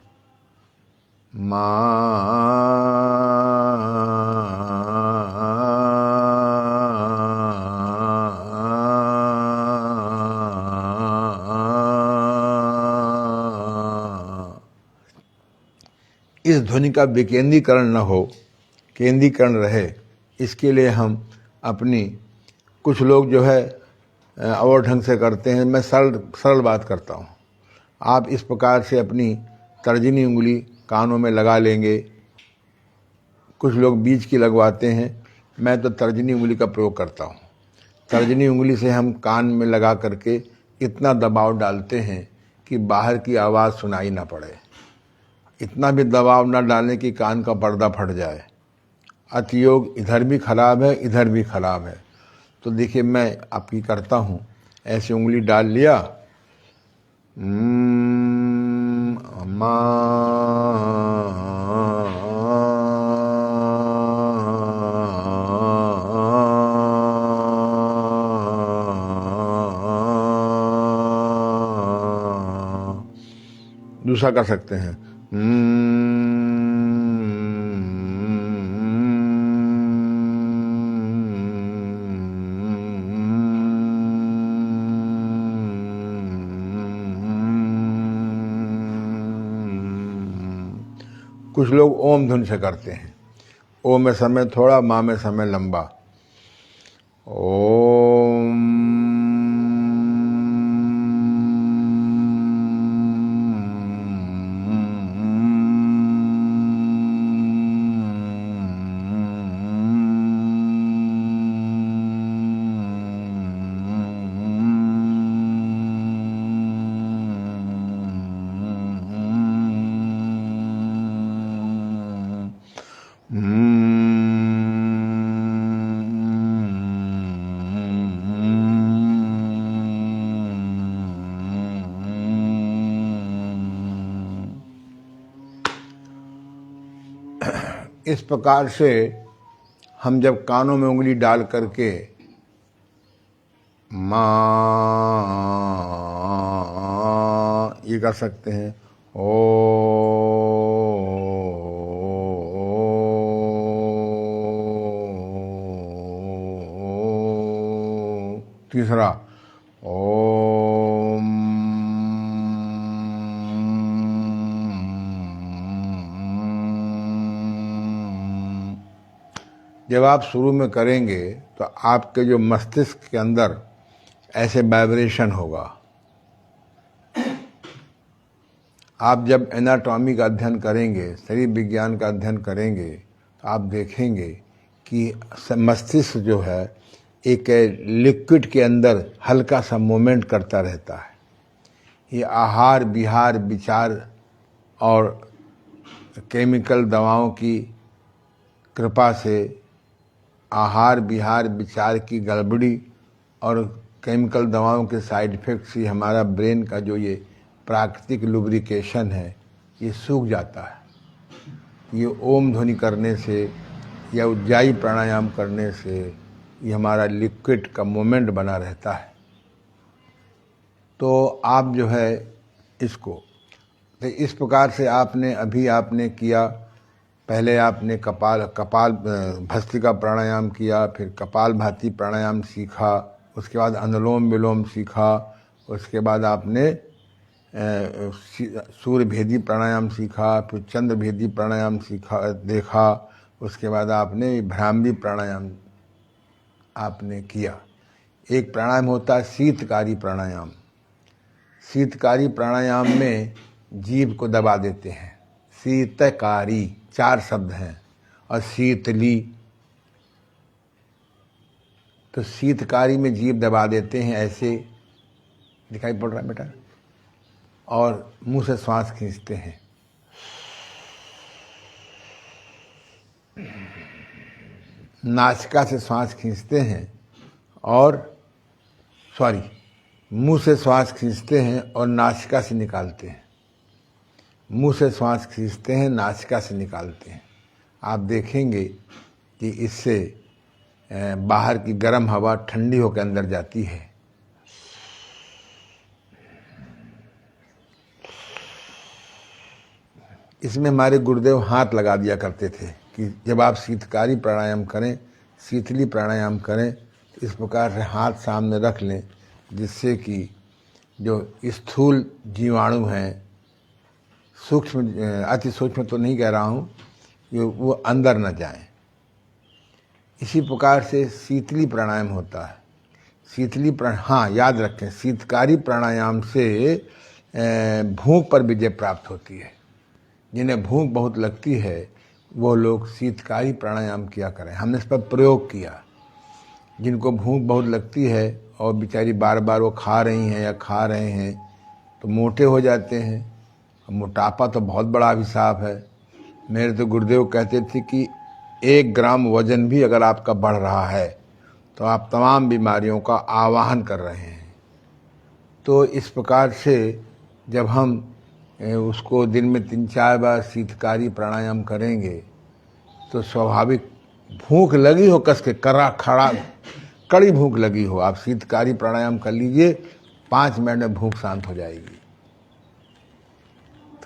इस ध्वनि का विकेंद्रीकरण न हो, केंद्रीकरण रहे, इसके लिए हम अपनी, कुछ लोग जो है और ढंग से करते हैं। मैं सरल बात करता हूँ। आप इस प्रकार से अपनी तर्जनी उंगली कानों में लगा लेंगे। कुछ लोग बीच की लगवाते हैं, मैं तो तर्जनी उंगली का प्रयोग करता हूँ। तर्जनी उंगली से हम कान में लगा करके इतना दबाव डालते हैं कि बाहर की आवाज़ सुनाई ना पड़े, इतना भी दबाव ना डालें कि कान का पर्दा फट जाए। अतियोग इधर भी खराब है, इधर भी खराब है। तो देखिए मैं आपकी करता हूँ, ऐसे उंगली डाल लिया, दूसरा कर सकते हैं, कुछ लोग ओम धुन से करते हैं। ओम में समय थोड़ा, माँ में समय लंबा। ओम इस प्रकार से हम जब कानों में उंगली डाल करके माँ ये कर सकते हैं। ओ तीसरा ओम। जब आप शुरू में करेंगे तो आपके जो मस्तिष्क के अंदर ऐसे वाइब्रेशन होगा। आप जब एनाटॉमी का अध्ययन करेंगे, शरीर विज्ञान का अध्ययन करेंगे, तो आप देखेंगे कि मस्तिष्क जो है एक लिक्विड के अंदर हल्का सा मूवमेंट करता रहता है। ये आहार विहार विचार और केमिकल दवाओं की कृपा से, आहार विहार विचार की गड़बड़ी और केमिकल दवाओं के साइड इफ़ेक्ट से हमारा ब्रेन का जो ये प्राकृतिक लुब्रिकेशन है ये सूख जाता है। ये ओम ध्वनि करने से या उज्जाई प्राणायाम करने से ये हमारा लिक्विड का मूवमेंट बना रहता है। तो आप जो है इसको तो इस प्रकार से आपने किया। पहले आपने कपाल भस्त्रिका प्राणायाम किया, फिर कपालभाति प्राणायाम सीखा, उसके बाद अनुलोम विलोम सीखा, उसके बाद आपने सूर्य भेदी प्राणायाम सीखा, फिर चंद्र भेदी प्राणायाम देखा, उसके बाद आपने भ्रामरी प्राणायाम आपने किया। एक प्राणायाम होता है शीतकारी प्राणायाम। शीतकारी प्राणायाम में जीभ को दबा देते हैं। शीतकारी 4 शब्द हैं और शीतली, तो शीतकारी में जीभ दबा देते हैं, ऐसे दिखाई पड़ रहा है बेटा, और मुंह से श्वास खींचते हैं। नासिका से श्वास खींचते हैं और मुंह से श्वास खींचते हैं और नासिका से निकालते हैं। मुंह से श्वास खींचते हैं, नासिका से निकालते हैं। आप देखेंगे कि इससे बाहर की गर्म हवा ठंडी होकर अंदर जाती है। इसमें हमारे गुरुदेव हाथ लगा दिया करते थे कि जब आप शीतकारी प्राणायाम करें, शीतली प्राणायाम करें, इस प्रकार से हाथ सामने रख लें, जिससे कि जो स्थूल जीवाणु हैं, सूक्ष्म, अति सूक्ष्म तो नहीं कह रहा हूँ, वो अंदर न जाएं। इसी प्रकार से शीतली प्राणायाम होता है। हाँ याद रखें, शीतकारी प्राणायाम से भूख पर विजय प्राप्त होती है। जिन्हें भूख बहुत लगती है वो लोग शीतकारी प्राणायाम किया करें। हमने इस पर प्रयोग किया। जिनको भूख बहुत लगती है और बेचारी बार बार वो खा रही हैं या खा रहे हैं तो मोटे हो जाते हैं। मोटापा तो बहुत बड़ा अभिशाप है। मेरे तो गुरुदेव कहते थे कि 1 ग्राम वजन भी अगर आपका बढ़ रहा है तो आप तमाम बीमारियों का आवाहन कर रहे हैं। तो इस प्रकार से जब हम उसको दिन में 3-4 बार शीतकारी प्राणायाम करेंगे तो स्वाभाविक भूख लगी हो कस के खड़ा कड़ी भूख लगी हो, आप शीतकारी प्राणायाम कर लीजिए, 5 मिनट में भूख शांत हो जाएगी।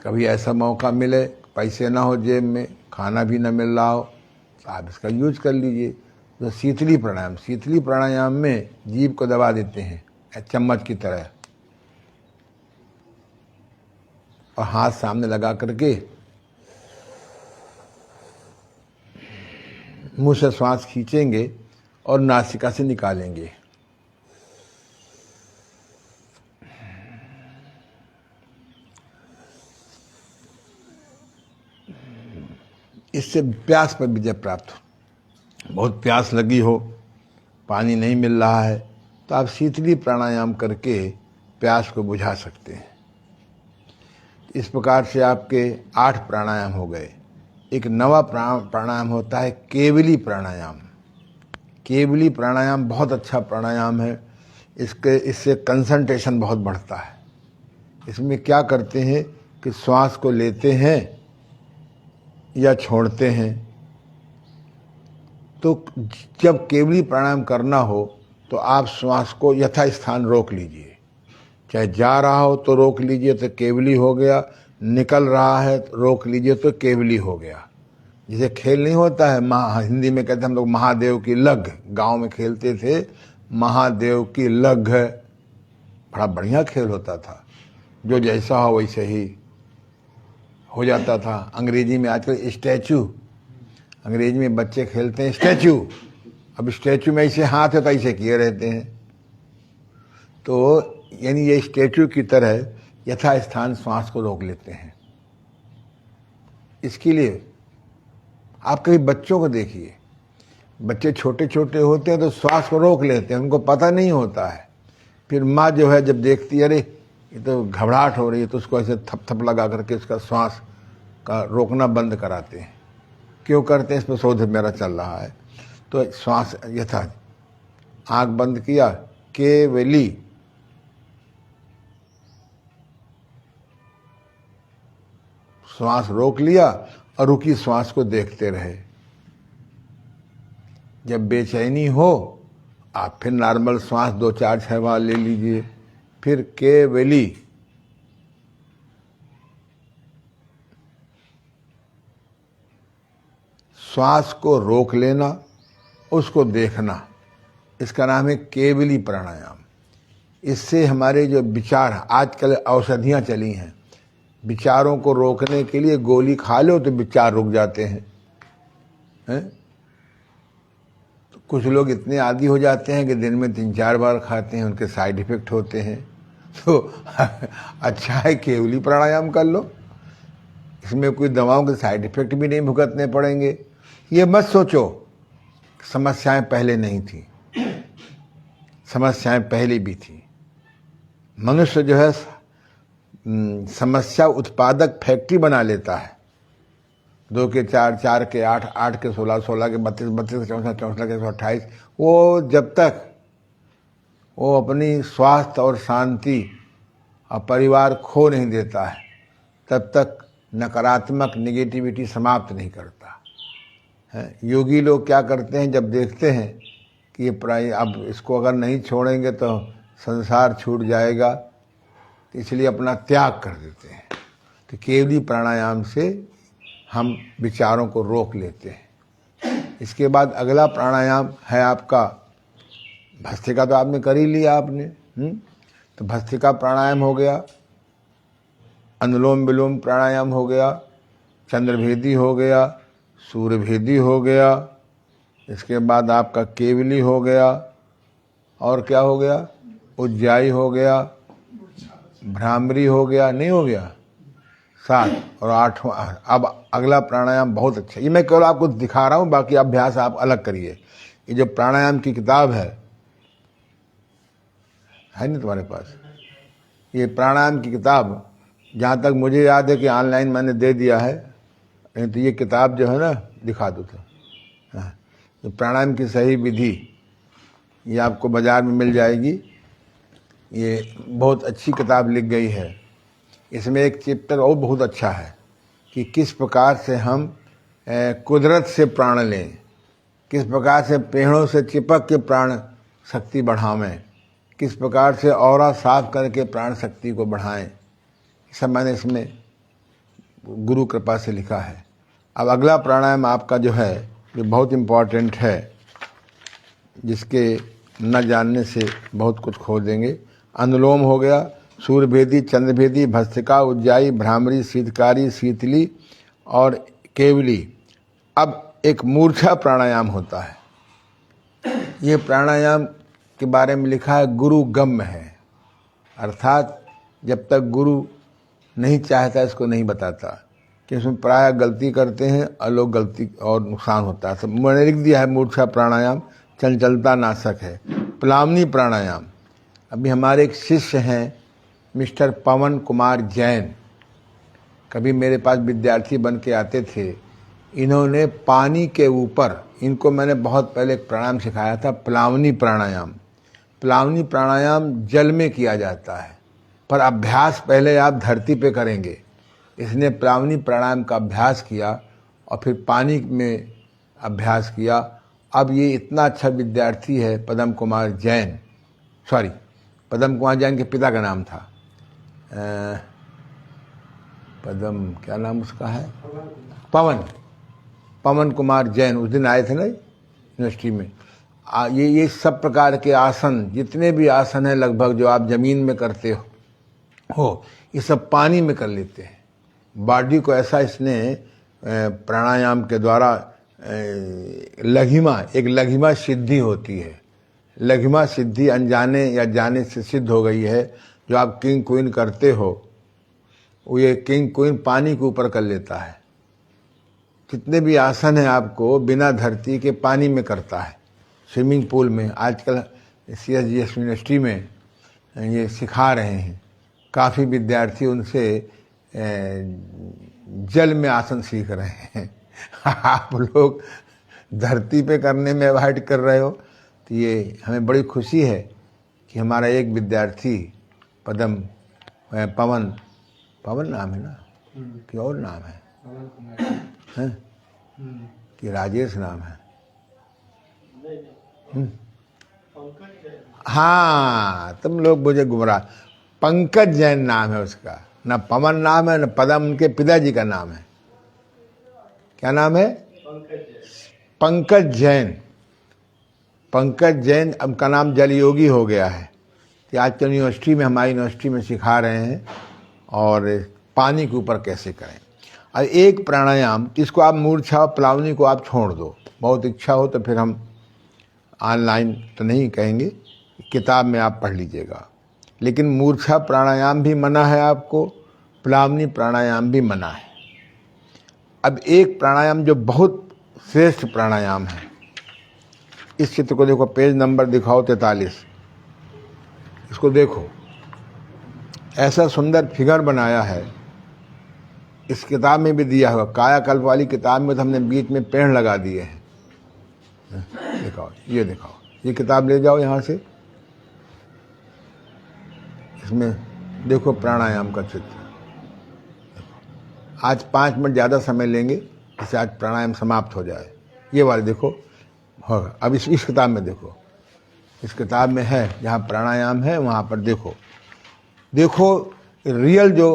कभी ऐसा मौका मिले, पैसे ना हो जेब में, खाना भी ना मिल रहा हो, तो आप इसका यूज कर लीजिए। तो शीतली प्राणायाम में जीभ को दबा देते हैं चम्मच की तरह और हाथ सामने लगा करके मुंह से श्वास खींचेंगे और नासिका से निकालेंगे। इससे प्यास पर विजय प्राप्त हो। बहुत प्यास लगी हो, पानी नहीं मिल रहा है, तो आप शीतली प्राणायाम करके प्यास को बुझा सकते हैं। इस प्रकार से आपके 8 प्राणायाम हो गए। एक नवा प्राणायाम होता है केवली प्राणायाम। केवली प्राणायाम बहुत अच्छा प्राणायाम है। इससे कंसंट्रेशन बहुत बढ़ता है। इसमें क्या करते हैं कि श्वास को लेते हैं या छोड़ते हैं। तो जब केवली प्राणायाम करना हो तो आप श्वास को यथास्थान रोक लीजिए। चाहे जा रहा हो तो रोक लीजिए तो केवली हो गया, निकल रहा है तो रोक लीजिए तो केवली हो गया। जैसे खेल नहीं होता है, हिंदी में कहते हैं हम लोग महादेव की लग, गांव में खेलते थे महादेव की लग, बड़ा बढ़िया खेल होता था। जो जैसा हो वैसे ही हो जाता था। अंग्रेजी में आजकल स्टैचू, अंग्रेजी में बच्चे खेलते हैं स्टैचू। अब स्टैचू में ऐसे हाथ है तो ऐसे किए रहते हैं। तो यानी ये स्टैचू की तरह यथास्थान श्वास को रोक लेते हैं। इसके लिए आप कभी बच्चों को देखिए, बच्चे छोटे छोटे होते हैं तो श्वास को रोक लेते हैं, उनको पता नहीं होता है। फिर माँ जो है जब देखती है अरे ये तो घबराहट हो रही है, तो उसको ऐसे थप लगा करके उसका श्वास का रोकना बंद कराते हैं। क्यों करते हैं, इस पर शोध मेरा चल रहा है। तो श्वास यथा आँख बंद किया, केवली श्वास रोक लिया और रुकी श्वास को देखते रहे। जब बेचैनी हो आप फिर नॉर्मल श्वास 2-4-6 बार ले लीजिए। फिर केवली श्वास को रोक लेना, उसको देखना, इसका नाम है केवली प्राणायाम। इससे हमारे जो विचार, आजकल औषधियाँ चली हैं, विचारों को रोकने के लिए गोली खा लो तो विचार रुक जाते हैं, हैं? तो कुछ लोग इतने आदी हो जाते हैं कि दिन में 3-4 बार खाते हैं, उनके साइड इफेक्ट होते हैं। तो अच्छा है केवली प्राणायाम कर लो, इसमें कोई दवाओं के साइड इफेक्ट भी नहीं भुगतने पड़ेंगे। ये मत सोचो समस्याएं पहले नहीं थी, समस्याएं पहले भी थी। मनुष्य जो है समस्या उत्पादक फैक्ट्री बना लेता है। 2 के 4, 4 के 8, 8 के 16, 16 के 32, 32 के 64, 64 के 128, वो जब तक वो अपनी स्वास्थ्य और शांति और परिवार खो नहीं देता है तब तक नकारात्मक नेगेटिविटी समाप्त नहीं करता है। योगी लोग क्या करते हैं, जब देखते हैं कि ये अब इसको अगर नहीं छोड़ेंगे तो संसार छूट जाएगा, तो इसलिए अपना त्याग कर देते हैं। तो केवली प्राणायाम से हम विचारों को रोक लेते हैं। इसके बाद अगला प्राणायाम है आपका भस्त्रिका। तो आपने कर ही लिया आपने, तो भस्त्रिका प्राणायाम हो गया, अनुलोम विलोम प्राणायाम हो गया, चंद्रभेदी हो गया, सूर्यभेदी हो गया, इसके बाद आपका केवली हो गया, और क्या हो गया, उज्जाई हो गया, भ्रामरी हो गया, नहीं हो गया 7 और 8वां। अब अगला प्राणायाम बहुत अच्छा, ये मैं केवल आपको दिखा रहा हूँ, बाकी अभ्यास आप अलग करिए। ये जो प्राणायाम की किताब है है नहीं तुम्हारे पास? ये प्राणायाम की किताब जहाँ तक मुझे याद है कि ऑनलाइन मैंने दे दिया है, नहीं तो ये किताब जो है ना दिखा दो तो। हाँ, ये प्राणायाम की सही विधि ये आपको बाज़ार में मिल जाएगी। ये बहुत अच्छी किताब लिख गई है। इसमें एक चैप्टर और बहुत अच्छा है कि किस प्रकार से हम कुदरत से प्राण लें, किस प्रकार से पेड़ों से चिपक के प्राण शक्ति बढ़ावें, किस प्रकार से ऑरा साफ करके प्राण शक्ति को बढ़ाएं। सब मैंने इसमें गुरु कृपा से लिखा है। अब अगला प्राणायाम आपका जो है ये बहुत इम्पॉर्टेंट है, जिसके न जानने से बहुत कुछ खो देंगे। अनुलोम हो गया, सूर्यभेदी, चंद्रभेदी, भस्त्रिका, उज्जाई, भ्रामरी, शीतकारी, शीतली और केवली। अब एक मूर्छा प्राणायाम होता है। ये प्राणायाम के बारे में लिखा है गुरु गम्य है, अर्थात जब तक गुरु नहीं चाहता इसको नहीं बताता, कि इसमें प्रायः गलती करते हैं और लोग गलती और नुकसान होता है। तो मैंने लिख दिया है मूर्छा प्राणायाम चंचलता नाशक है। प्लावनी प्राणायाम, अभी हमारे एक शिष्य हैं मिस्टर पवन कुमार जैन, कभी मेरे पास विद्यार्थी बन के आते थे। इन्होंने पानी के ऊपर, इनको मैंने बहुत पहले एक प्राणायाम सिखाया था, प्लावनी प्राणायाम। प्लावनी प्राणायाम जल में किया जाता है, पर अभ्यास पहले आप धरती पे करेंगे। इसने प्लावनी प्राणायाम का अभ्यास किया और फिर पानी में अभ्यास किया। अब ये इतना अच्छा विद्यार्थी है पदम कुमार जैन, सॉरी पदम कुमार जैन के पिता का नाम था पदम, क्या नाम उसका है, पवन कुमार जैन। उस दिन आए थे ना यूनिवर्सिटी में। ये सब प्रकार के आसन, जितने भी आसन हैं लगभग जो आप जमीन में करते हो, ये सब पानी में कर लेते हैं। बॉडी को ऐसा इसने प्राणायाम के द्वारा एक लघिमा सिद्धि होती है। लघिमा सिद्धि अनजाने या जाने से सिद्ध हो गई है। जो आप किंग क्वीन करते हो, वो ये किंग क्वीन पानी के ऊपर कर लेता है। कितने भी आसन हैं आपको बिना धरती के पानी में करता है, स्विमिंग पूल में। आजकल CSGS यूनिवर्सिटी में ये सिखा रहे हैं। काफ़ी विद्यार्थी उनसे जल में आसन सीख रहे हैं। आप लोग धरती पे करने में अवॉइड कर रहे हो, तो ये हमें बड़ी खुशी है कि हमारा एक विद्यार्थी पवन नाम है ना, कि और नाम है कि राजेश नाम है? हाँ, तुम लोग मुझे गुमराह। पंकज जैन नाम है उसका, न पवन नाम है न पदम, उनके पिताजी का नाम है। क्या नाम है? पंकज जैन। पंकज जैन अब का नाम जल योगी हो गया है। कि आजकल यूनिवर्सिटी में, हमारी यूनिवर्सिटी में सिखा रहे हैं और पानी के ऊपर कैसे करें। और एक प्राणायाम जिसको आप मूर्छा प्लावनी को आप छोड़ दो, बहुत इच्छा हो तो फिर हम ऑनलाइन तो नहीं कहेंगे, किताब में आप पढ़ लीजिएगा। लेकिन मूर्छा प्राणायाम भी मना है आपको, प्लावनी प्राणायाम भी मना है। अब एक प्राणायाम जो बहुत श्रेष्ठ प्राणायाम है, इस चित्र को देखो, पेज नंबर दिखाओ 43। इसको देखो, ऐसा सुंदर फिगर बनाया है। इस किताब में भी दिया हुआ, कायाकल्प वाली किताब में तो हमने बीच में पेड़ लगा दिए हैं। दिखाओ, ये दिखाओ, ये किताब ले जाओ यहाँ से। इसमें देखो प्राणायाम का चित्र। आज 5 मिनट ज़्यादा समय लेंगे, इससे आज प्राणायाम समाप्त हो जाए। ये वाले देखो होगा। अब इस किताब में देखो, इस किताब में है जहाँ प्राणायाम है वहाँ पर देखो रियल जो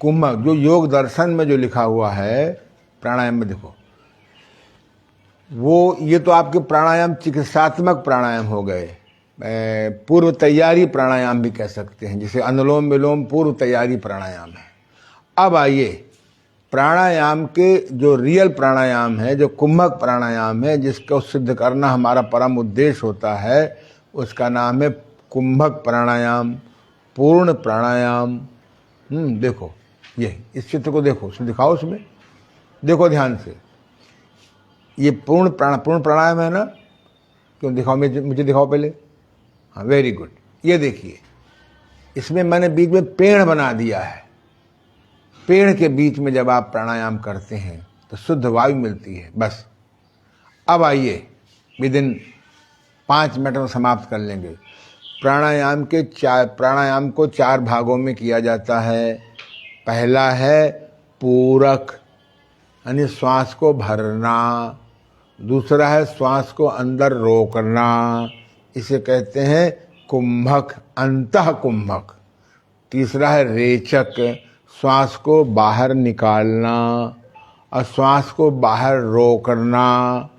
कुंभक, जो योग दर्शन में जो लिखा हुआ है प्राणायाम में देखो, वो ये तो आपके प्राणायाम चिकित्सात्मक प्राणायाम हो गए, पूर्व तैयारी प्राणायाम भी कह सकते हैं, जिसे अनुलोम विलोम पूर्व तैयारी प्राणायाम है। अब आइए प्राणायाम के जो रियल प्राणायाम है, जो कुंभक प्राणायाम है, जिसको सिद्ध करना हमारा परम उद्देश्य होता है, उसका नाम है कुंभक प्राणायाम, पूर्ण प्राणायाम। देखो ये इस चित्र को देखो, उसमें दिखाओ, उसमें देखो ध्यान से। ये पूर्ण प्राणायाम है ना? क्यों दिखाओ, मुझे दिखाओ पहले। हाँ, वेरी गुड। ये देखिए, इसमें मैंने बीच में पेड़ बना दिया है। पेड़ के बीच में जब आप प्राणायाम करते हैं तो शुद्ध वायु मिलती है। बस अब आइए, विदिन 5 मिनट में समाप्त कर लेंगे। प्राणायाम को 4 भागों में किया जाता है। पहला है पूरक, यानी श्वास को भरना। दूसरा है श्वास को अंदर रोकना, इसे कहते हैं कुंभक, अंतः कुंभक। तीसरा है रेचक, श्वास को बाहर निकालना और श्वास को बाहर रोकना,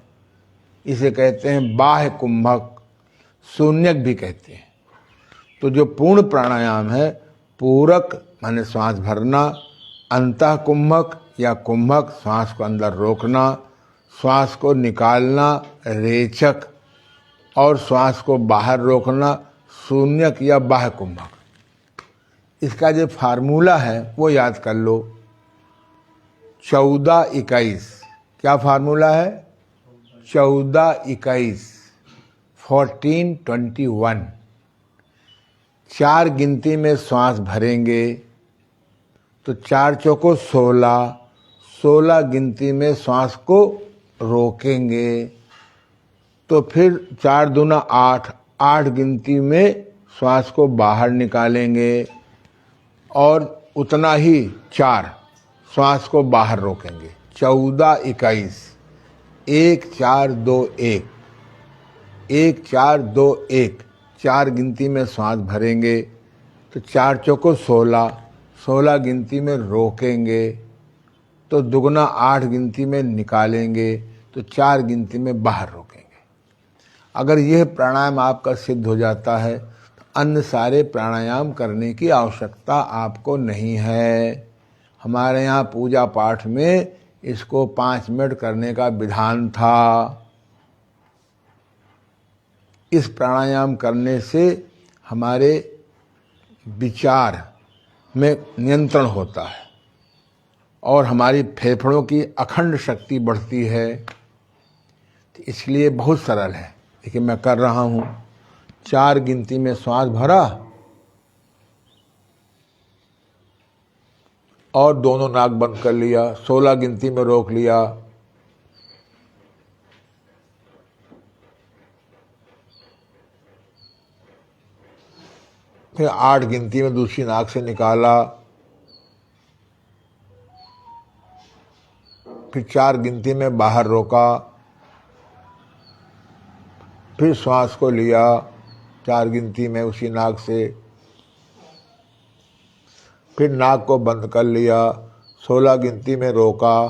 इसे कहते हैं बाह्य कुंभक, शून्यक भी कहते हैं। तो जो पूर्ण प्राणायाम है, पूरक माने श्वास भरना, अंतः कुंभक या कुंभक श्वास को अंदर रोकना, श्वास को निकालना रेचक, और श्वास को बाहर रोकना शून्यक या बाह्य कुंभक। इसका जो फार्मूला है वो याद कर लो, 14-21। क्या फार्मूला है? 14-21, 14-21। 4 गिनती में श्वास भरेंगे तो 4 चौको 16, 16 गिनती में श्वास को रोकेंगे तो फिर 4 दूना 8, 8 गिनती में श्वास को बाहर निकालेंगे और उतना ही 4 श्वास को बाहर रोकेंगे। 14-21, 1-4-2-1, 1-4-2-1। 4 गिनती में श्वास भरेंगे तो 4 चौको 16, 16 गिनती में रोकेंगे तो दुगना 8 गिनती में निकालेंगे तो 4 गिनती में बाहर रोकेंगे। अगर यह प्राणायाम आपका सिद्ध हो जाता है तो अन्य सारे प्राणायाम करने की आवश्यकता आपको नहीं है। हमारे यहाँ पूजा पाठ में इसको 5 मिनट करने का विधान था। इस प्राणायाम करने से हमारे विचार में नियंत्रण होता है और हमारी फेफड़ों की अखंड शक्ति बढ़ती है। तो इसलिए बहुत सरल है। देखिए मैं कर रहा हूँ। 4 गिनती में श्वास भरा और दोनों नाक बंद कर लिया, 16 गिनती में रोक लिया, फिर 8 गिनती में दूसरी नाक से निकाला, फिर 4 गिनती में बाहर रोका, फिर श्वास को लिया 4 गिनती में उसी नाक से, फिर नाक को बंद कर लिया, 16 गिनती में रोका,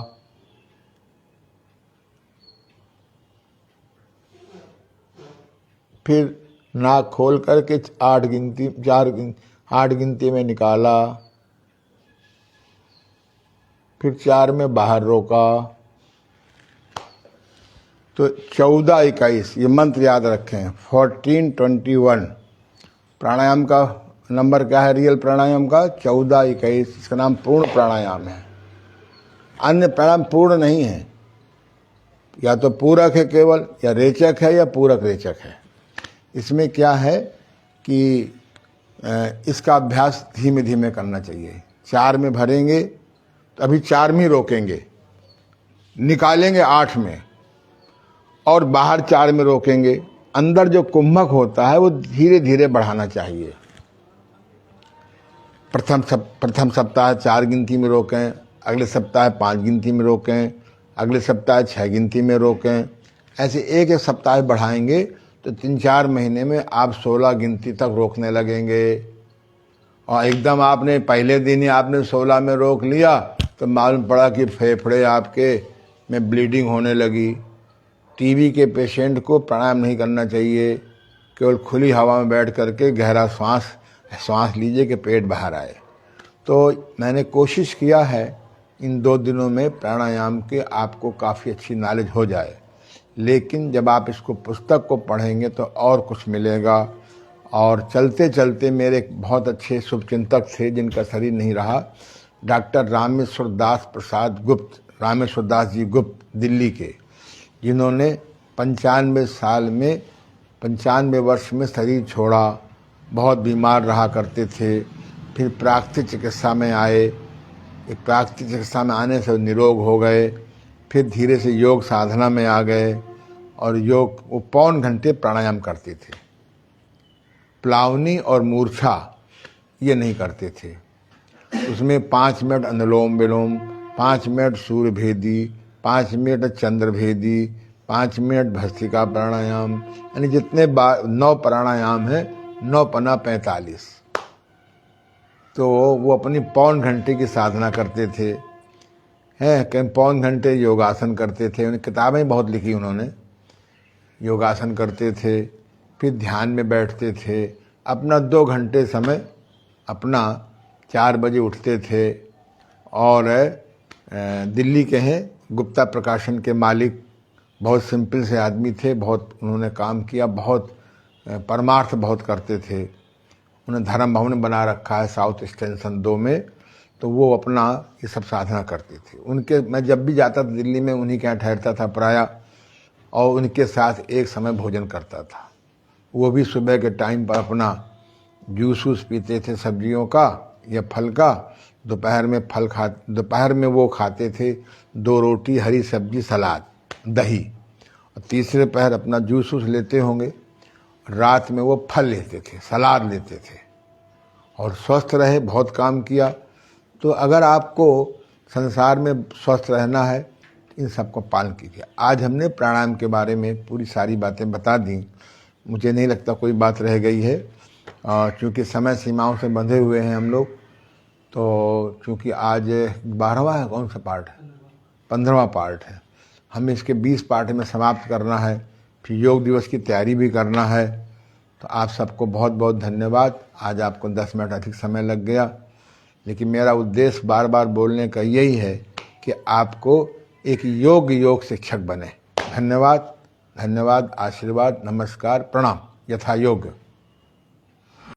फिर नाक खोल करके 8 गिनती में निकाला, फिर 4 में बाहर रोका। तो 14-21 ये मंत्र याद रखें। 14-21 प्राणायाम का नंबर क्या है? रियल प्राणायाम का 14-21। इसका नाम पूर्ण प्राणायाम है। अन्य प्राणायाम पूर्ण नहीं है, या तो पूरक है केवल, या रेचक है, या पूरक रेचक है। इसमें क्या है कि इसका अभ्यास धीमे धीमे करना चाहिए। 4 में भरेंगे तो अभी 4 में रोकेंगे, निकालेंगे 8 में और बाहर 4 में रोकेंगे। अंदर जो कुंभक होता है वो धीरे धीरे बढ़ाना चाहिए। प्रथम सप्ताह 4 गिनती में रोकें, अगले सप्ताह 5 गिनती में रोकें, अगले सप्ताह 6 गिनती में रोकें। ऐसे एक एक सप्ताह बढ़ाएंगे तो 3-4 महीने में आप 16 गिनती तक रोकने लगेंगे। और एकदम आपने पहले दिन ही आपने 16 में रोक लिया तो मालूम पड़ा कि फेफड़े आपके में ब्लीडिंग होने लगी। टीबी के पेशेंट को प्राणायाम नहीं करना चाहिए। केवल खुली हवा में बैठ करके गहरा सांस लीजिए कि पेट बाहर आए। तो मैंने कोशिश किया है इन 2 दिनों में प्राणायाम के आपको काफ़ी अच्छी नॉलेज हो जाए। लेकिन जब आप इसको पुस्तक को पढ़ेंगे तो और कुछ मिलेगा। और चलते चलते मेरे एक बहुत अच्छे शुभचिंतक थे जिनका शरीर नहीं रहा, डॉक्टर रामेश्वर दास जी गुप्त दिल्ली के, जिन्होंने 95 वर्ष में शरीर छोड़ा बहुत बीमार रहा करते थे, फिर प्राकृतिक चिकित्सा में आए, एक प्राकृतिक चिकित्सा में आने से निरोग हो गए, फिर धीरे से योग साधना में आ गए और योग वो पौन घंटे प्राणायाम करते थे। प्लावनी और मूर्छा ये नहीं करते थे। उसमें 5 मिनट अनुलोम विलोम, 5 मिनट सूर्य भेदी, 5 मिनट चंद्र भेदी, 5 मिनट भस्त्रिका प्राणायाम, यानी जितने 9 प्राणायाम है, 9 पना 45। तो वो अपनी पौन घंटे की साधना करते थे, हैं कहीं पौन घंटे योगासन करते थे। उन्हें किताबें बहुत लिखी उन्होंने। योगासन करते थे, फिर ध्यान में बैठते थे। अपना 2 घंटे समय अपना 4 बजे उठते थे और दिल्ली के हैं गुप्ता प्रकाशन के मालिक, बहुत सिंपल से आदमी थे, बहुत उन्होंने काम किया, बहुत परमार्थ बहुत करते थे। उन्हें धर्म भवन बना रखा है साउथ एक्सटेंशन 2 में, तो वो अपना ये सब साधना करते थे। उनके मैं जब भी जाता था दिल्ली में उन्हीं के यहाँ ठहरता था प्रायः, और उनके साथ एक समय भोजन करता था। वो भी सुबह के टाइम पर अपना जूस वूस पीते थे सब्जियों का या फल का। दोपहर में वो खाते थे 2 रोटी, हरी सब्जी, सलाद, दही, और तीसरे पहर अपना जूस वूस लेते होंगे। रात में वो फल लेते थे, सलाद लेते थे और स्वस्थ रहे, बहुत काम किया। तो अगर आपको संसार में स्वस्थ रहना है, इन सबको पालन कीजिए। आज हमने प्राणायाम के बारे में पूरी सारी बातें बता दी। मुझे नहीं लगता कोई बात रह गई है, क्योंकि समय सीमाओं से बंधे हुए हैं हम लोग। तो चूँकि आज 12वां है, कौन सा पार्ट है? 15वां पार्ट है। हमें इसके 20 पार्ट में समाप्त करना है, फिर योग दिवस की तैयारी भी करना है। तो आप सबको बहुत बहुत धन्यवाद। आज आपको 10 मिनट अधिक समय लग गया, लेकिन मेरा उद्देश्य बार बार बोलने का यही है कि आपको एक योग शिक्षक बने। धन्यवाद, धन्यवाद, आशीर्वाद, नमस्कार, प्रणाम, यथा योग।